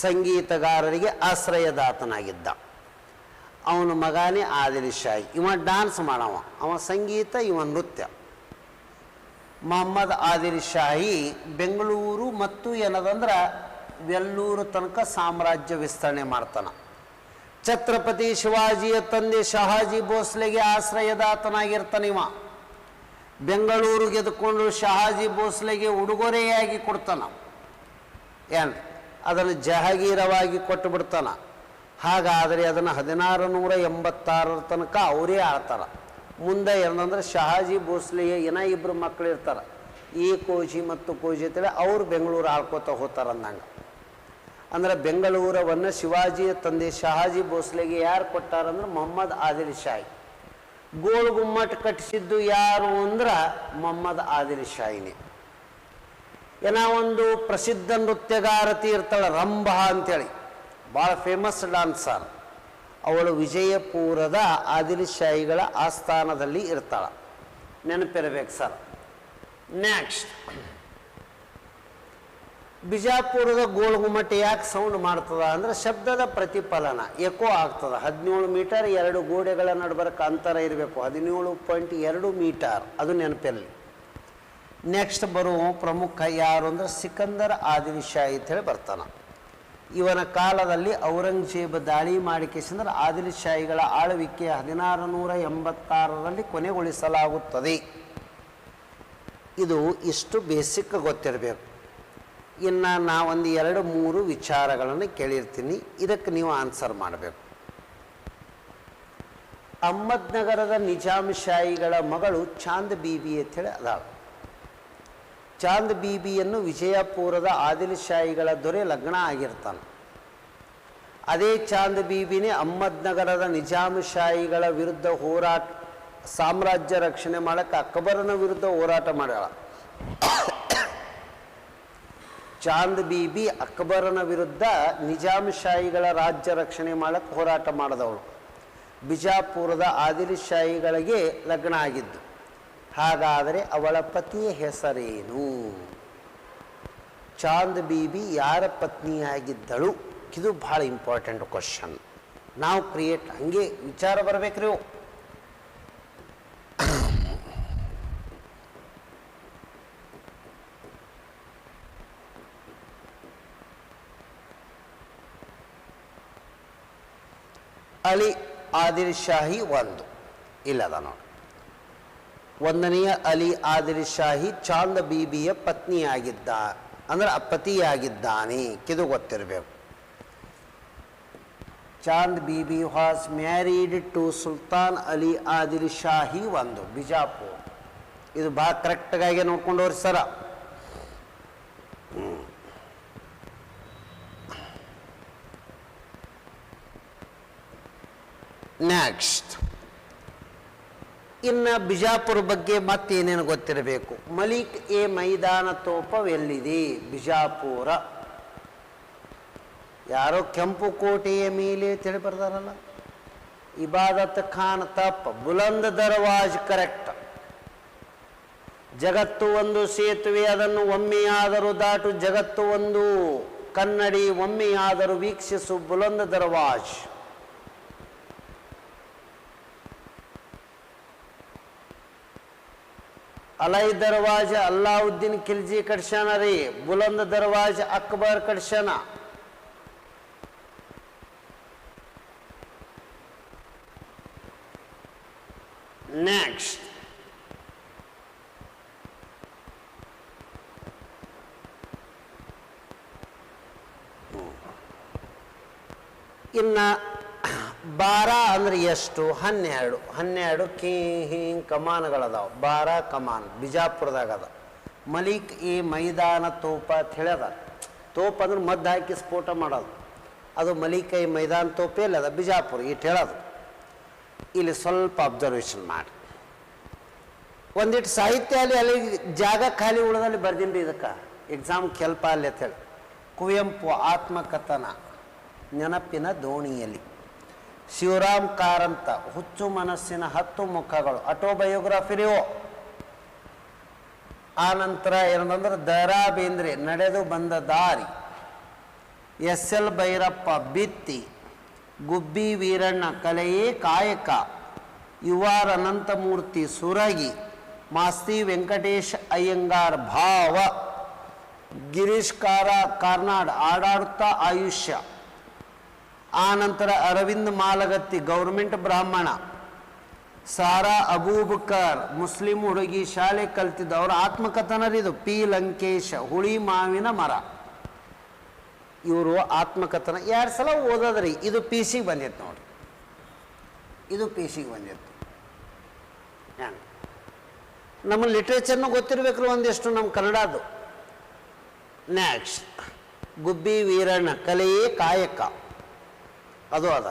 ಸಂಗೀತಗಾರರಿಗೆ ಆಶ್ರಯದಾತನಾಗಿದ್ದ. ಅವನ ಮಗನೇ ಆದಿಲ್ ಶಾಹಿ. ಇವ ಡ್ಯಾನ್ಸ್ ಮಾಡವ, ಅವ ಸಂಗೀತ, ಇವ ನೃತ್ಯ. ಮೊಹಮ್ಮದ್ ಆದಿಲ್ ಶಾಹಿ ಬೆಂಗಳೂರು ಮತ್ತು ಏನದಂದ್ರೆ ವೆಲ್ಲೂರು ತನಕ ಸಾಮ್ರಾಜ್ಯ ವಿಸ್ತರಣೆ ಮಾಡ್ತಾನ. ಛತ್ರಪತಿ ಶಿವಾಜಿಯ ತಂದೆ ಶಹಾಜಿ ಭೋಸ್ಲೆಗೆ ಆಶ್ರಯದಾತನಾಗಿರ್ತಾನೆ. ಇವ ಬೆಂಗಳೂರು ಗೆದ್ದುಕೊಂಡು ಶಹಾಜಿ ಭೋಸ್ಲೆಗೆ ಉಡುಗೊರೆಯಾಗಿ ಕೊಡ್ತಾನ. ಏನು ಅದನ್ನು ಜಹಾಗೀರವಾಗಿ ಕೊಟ್ಟು ಬಿಡ್ತಾನ. ಹಾಗಾದರೆ ಅದನ್ನು 1686 ತನಕ ಅವರೇ ಆಳ್ತಾರೆ. ಮುಂದೆ ಏನಂದ್ರೆ ಶಹಾಜಿ ಭೋಸ್ಲೆಗೆ ಏನೋ 2 ಮಕ್ಕಳು ಇರ್ತಾರೆ, ಈ ಕೋಜಿ ಮತ್ತು ಕೋಜಿ ಅಂತೇಳಿ. ಅವ್ರು ಬೆಂಗಳೂರು ಆಳ್ಕೋತ ಹೋಗ್ತಾರೆ ಅಂದಂಗೆ. ಅಂದ್ರೆ ಬೆಂಗಳೂರವನ್ನು ಶಿವಾಜಿಯ ತಂದೆ ಶಹಾಜಿ ಭೋಸ್ಲೆಗೆ ಯಾರು ಕೊಟ್ಟಾರಂದ್ರೆ ಮೊಹಮ್ಮದ್ ಆದಿಲ್ ಶಾಹಿ. ಗೋಲ್ ಗುಮ್ಮಟ್ ಕಟ್ಟಿಸಿದ್ದು ಯಾರು ಅಂದ್ರೆ ಮೊಹಮ್ಮದ್ ಆದಿಲ್ ಶಾಹಿನೇ. ಏನೋ ಒಂದು ಪ್ರಸಿದ್ಧ ನೃತ್ಯಗಾರತಿ ಇರ್ತಾಳೆ ರಂಭಾ ಅಂತೇಳಿ, ಭಾಳ ಫೇಮಸ್ ಡ್ಯಾನ್ಸರ್. ಅವಳು ವಿಜಯಪುರದ ಆದಿಲ್ ಶಾಹಿಗಳ ಆಸ್ಥಾನದಲ್ಲಿ ಇರ್ತಾಳೆ. ನೆನಪಿರಬೇಕು ಸರ್. ನೆಕ್ಸ್ಟ್ ಬಿಜಾಪುರದ ಗೋಲ್ ಗುಮ್ಮಟ ಯಾಕೆ ಸೌಂಡ್ ಮಾಡ್ತದ ಅಂದ್ರೆ ಶಬ್ದದ ಪ್ರತಿಫಲನ ಎಕೋ ಆಗ್ತದ. 17 ಮೀಟರ್ 2 ಗೋಡೆಗಳ ನಡುಬರಕ್ಕೆ ಅಂತರ ಇರಬೇಕು. 17.2 ಮೀಟರ್, ಅದು ನೆನಪಿರಲಿ. ನೆಕ್ಸ್ಟ್ ಬರುವ ಪ್ರಮುಖ ಯಾರು ಅಂದ್ರೆ ಸಿಕಂದರ್ ಆದಿಲ್ ಶಾಹಿ ಅಂತೇಳಿ ಬರ್ತಾನೆ. ಇವನ ಕಾಲದಲ್ಲಿ ಔರಂಗಜೇಬ ದಾಳಿ ಮಾಡಿಕೆಸಂದ್ರೆ ಆದಿಲ್ ಶಾಹಿಗಳ ಆಳ್ವಿಕೆ 1686ರಲ್ಲಿ ಕೊನೆಗೊಳಿಸಲಾಗುತ್ತದೆ. ಇದು ಇಷ್ಟು ಬೇಸಿಕ್ ಗೊತ್ತಿರಬೇಕು. ಇನ್ನು ನಾವೊಂದು 2-3 ವಿಚಾರಗಳನ್ನು ಕೇಳಿರ್ತೀನಿ, ಇದಕ್ಕೆ ನೀವು ಆನ್ಸರ್ ಮಾಡಬೇಕು. ಅಹ್ಮದ್ನಗರದ ನಿಜಾಮ್ ಶಾಹಿಗಳ ಮಗಳು ಚಾಂದ್ ಬೀಬಿ ಅಂತೇಳಿ ಅದಾಳ. ಚಾಂದ್ ಬೀಬಿಯನ್ನು ವಿಜಯಪುರದ ಆದಿಲ್ ಶಾಹಿಗಳ ದೊರೆ ಲಗ್ನ ಆಗಿರ್ತಾನೆ. ಅದೇ ಚಾಂದ್ ಬೀಬಿನೇ ಅಹ್ಮದ್ನಗರದ ನಿಜಾಮ್ ಶಾಹಿಗಳ ವಿರುದ್ಧ ಹೋರಾಟ, ಸಾಮ್ರಾಜ್ಯ ರಕ್ಷಣೆ ಮಾಡಕ್ಕೆ ಅಕ್ಬರನ ವಿರುದ್ಧ ಹೋರಾಟ ಮಾಡ್ಯಾಳ. ಚಾಂದ್ ಬೀಬಿ ಅಕ್ಬರನ ವಿರುದ್ಧ ನಿಜಾಮ್ ಶಾಹಿಗಳ ರಾಜ್ಯ ರಕ್ಷಣೆ ಮಾಡಕ್ಕೆ ಹೋರಾಟ ಮಾಡಿದವಳು. ಬಿಜಾಪುರದ ಆದಿಲ್ ಶಾಹಿಗಳಿಗೆ ಲಗ್ನ ಆಗಿದ್ದು. ಹಾಗಾದರೆ ಅವಳ ಪತಿಯ ಹೆಸರೇನು? ಚಾಂದ್ ಬೀಬಿ ಯಾರ ಪತ್ನಿಯಾಗಿದ್ದಳು? ಇದು ಭಾಳ ಇಂಪಾರ್ಟೆಂಟ್ ಕ್ವಶನ್. ನಾವು ಕ್ರಿಯೇಟ್ ಹಂಗೆ ವಿಚಾರ ಬರಬೇಕ್ರಿ. ಅಲಿ ಆದಿಲ್ ಶಾಹಿ ಒಂದು ಇಲ್ಲದ ನೋಡಿ. 1ನೆಯ ಅಲಿ ಆದಿಲ್ ಶಾಹಿ ಚಾಂದ್ ಬೀಬಿಯ ಪತ್ನಿಯಾಗಿದ್ದ, ಅಂದ್ರೆ ಪತಿಯಾಗಿದ್ದಾನೆ. ಇದು ಗೊತ್ತಿರಬೇಕು. Chand Bibi was married to Sultan Ali Adil Shahi ಒಂದು, ಬಿಜಾಪುರ್. ಇದು ಭಾಳ ಕರೆಕ್ಟಾಗಿ ನೋಡ್ಕೊಂಡವ್ರಿ ಸರ. ನೆಕ್ಸ್ಟ್, ಇನ್ನು ಬಿಜಾಪುರ ಬಗ್ಗೆ ಮತ್ತೇನೇನು ಗೊತ್ತಿರಬೇಕು? ಮಲಿಕ್ ಎ ಮೈದಾನ ತೋಪವೆಲ್ಲಿದೆ? ಬಿಜಾಪುರ. ಯಾರೋ ಕೆಂಪು ಕೋಟೆಯ ಮೇಲೆ ತಿಳಿ ಬರ್ತಾರಲ್ಲ, ಇಬಾದತ್ ಖಾನ್ ತಪ್ಪ, ಬುಲಂದ್ ದರ್ವಾಜ್ ಕರೆಕ್ಟ್. ಜಗತ್ತು ಒಂದು ಸೇತುವೆ, ಅದನ್ನು ಒಮ್ಮೆಯಾದರೂ ದಾಟು. ಜಗತ್ತು ಒಂದು ಕನ್ನಡಿ, ಒಮ್ಮೆಯಾದರೂ ವೀಕ್ಷಿಸು ಬುಲಂದ್ ದರ್ವಾಜ್. ಅಲೈ ದರ್ವಾಜ ಅಲ್ಲಾವುದ್ದೀನ್ ಖಿಲ್ಜಿ ಕಟ್ಸ್ಯಾನ ರೀ. ಬುಲಂದ್ ದರ್ವಾಜ ಅಕ್ಬರ್ ಕಟ್ಸ್ಯಾನ. ನೆಕ್ಸ್ಟ್, ಇನ್ನ ಬಾರ ಅಂದ್ರೆ ಎಷ್ಟು? 12 ಹಿಂಗ್ ಕಮಾನ್ಗಳದಾವ. 12 ಕಮಾನ್ ಬಿಜಾಪುರದಾಗ ಅದ. ಮಲಿಕ್ ಎ ಮೈದಾನ ತೋಪ ಅಂತ ಹೇಳ್ಯದ. ತೋಪ ಅಂದ್ರೆ ಮದ್ದು ಹಾಕಿ ಸ್ಫೋಟ ಮಾಡೋದು, ಅದು ಮಲಿಕ್ ಎ ಮೈದಾನ ತೋಪೆ ಅಲ್ಲ, ಅದ ಬಿಜಾಪುರ ಇಟ್ಟು ಹೇಳೋದು. ಇಲ್ಲಿ ಸ್ವಲ್ಪ ಅಬ್ಸರ್ವೇಷನ್ ಮಾಡಿ. ಒಂದಿಟ್ಟು ಸಾಹಿತ್ಯ ಅಲ್ಲಿ ಜಾಗ ಖಾಲಿ ಉಳದಲ್ಲಿ ಬರ್ದೀನಿ ರೀ. ಇದಕ್ಕೆ ಎಕ್ಸಾಮ್ ಕೆಲ್ಪ ಅಲ್ಲಿ ಅಂತ ಹೇಳಿ. ಕುವೆಂಪು ಆತ್ಮಕಥನ ನೆನಪಿನ ದೋಣಿಯಲ್ಲಿ. ಶಿವರಾಮ್ ಕಾರಂತ ಹುಚ್ಚು ಮನಸ್ಸಿನ 10 ಮುಖಗಳು, ಆಟೋಬಯೋಗ್ರಫಿರಿಯೋ. ಆ ನಂತರ ಏನಂದ್ರೆ ದ.ರಾ ಬೇಂದ್ರೆ ನಡೆದು ಬಂದ ದಾರಿ. ಎಸ್.ಎಲ್. ಭೈರಪ್ಪ ಬಿತ್ತಿ. ಗುಬ್ಬಿ ವೀರಣ್ಣ ಕಲೆಯೇ ಕಾಯಕ. ಯುವಾರ್ ಅನಂತಮೂರ್ತಿ ಸುರಗಿ. ಮಾಸ್ತಿ ವೆಂಕಟೇಶ್ ಅಯ್ಯಂಗಾರ್ ಭಾವ. ಗಿರೀಶ್ ಕಾರ್ನಾಡ್ ಆಡಾಡುತ್ತಾ ಆಯುಷ್ಯ. ಆನಂತರ ಅರವಿಂದ್ ಮಾಲಗತ್ತಿ ಗೌರ್ಮೆಂಟ್ ಬ್ರಾಹ್ಮಣ. ಸಾರಾ ಅಬೂಬಕರ್ ಮುಸ್ಲಿಂ ಹುಡುಗಿ, ಶಾಲೆ ಕಲ್ತಿದ್ದು. ಅವರ ಆತ್ಮಕಥನರಿದು. ಪಿ ಲಂಕೇಶ್ ಹುಳಿ ಮಾವಿನ ಮರ. ಇವರು ಆತ್ಮಕಥನ 2 ಸಲ ಓದೋದ್ರಿ. ಇದು PC ಬಂದಿತ್ತು ನೋಡಿ, ಇದು PC ಬಂದಿತ್ತು. ನಮ್ಮ ಲಿಟ್ರೇಚರ್ನು ಗೊತ್ತಿರ್ಬೇಕ್ರಿ ಒಂದಿಷ್ಟು ನಮ್ಮ ಕನ್ನಡದು. ನೆಕ್ಸ್ಟ್, ಗುಬ್ಬಿ ವೀರಣ್ಣ ಕಲೆಯೇ ಕಾಯಕ, ಅದು ಅದ.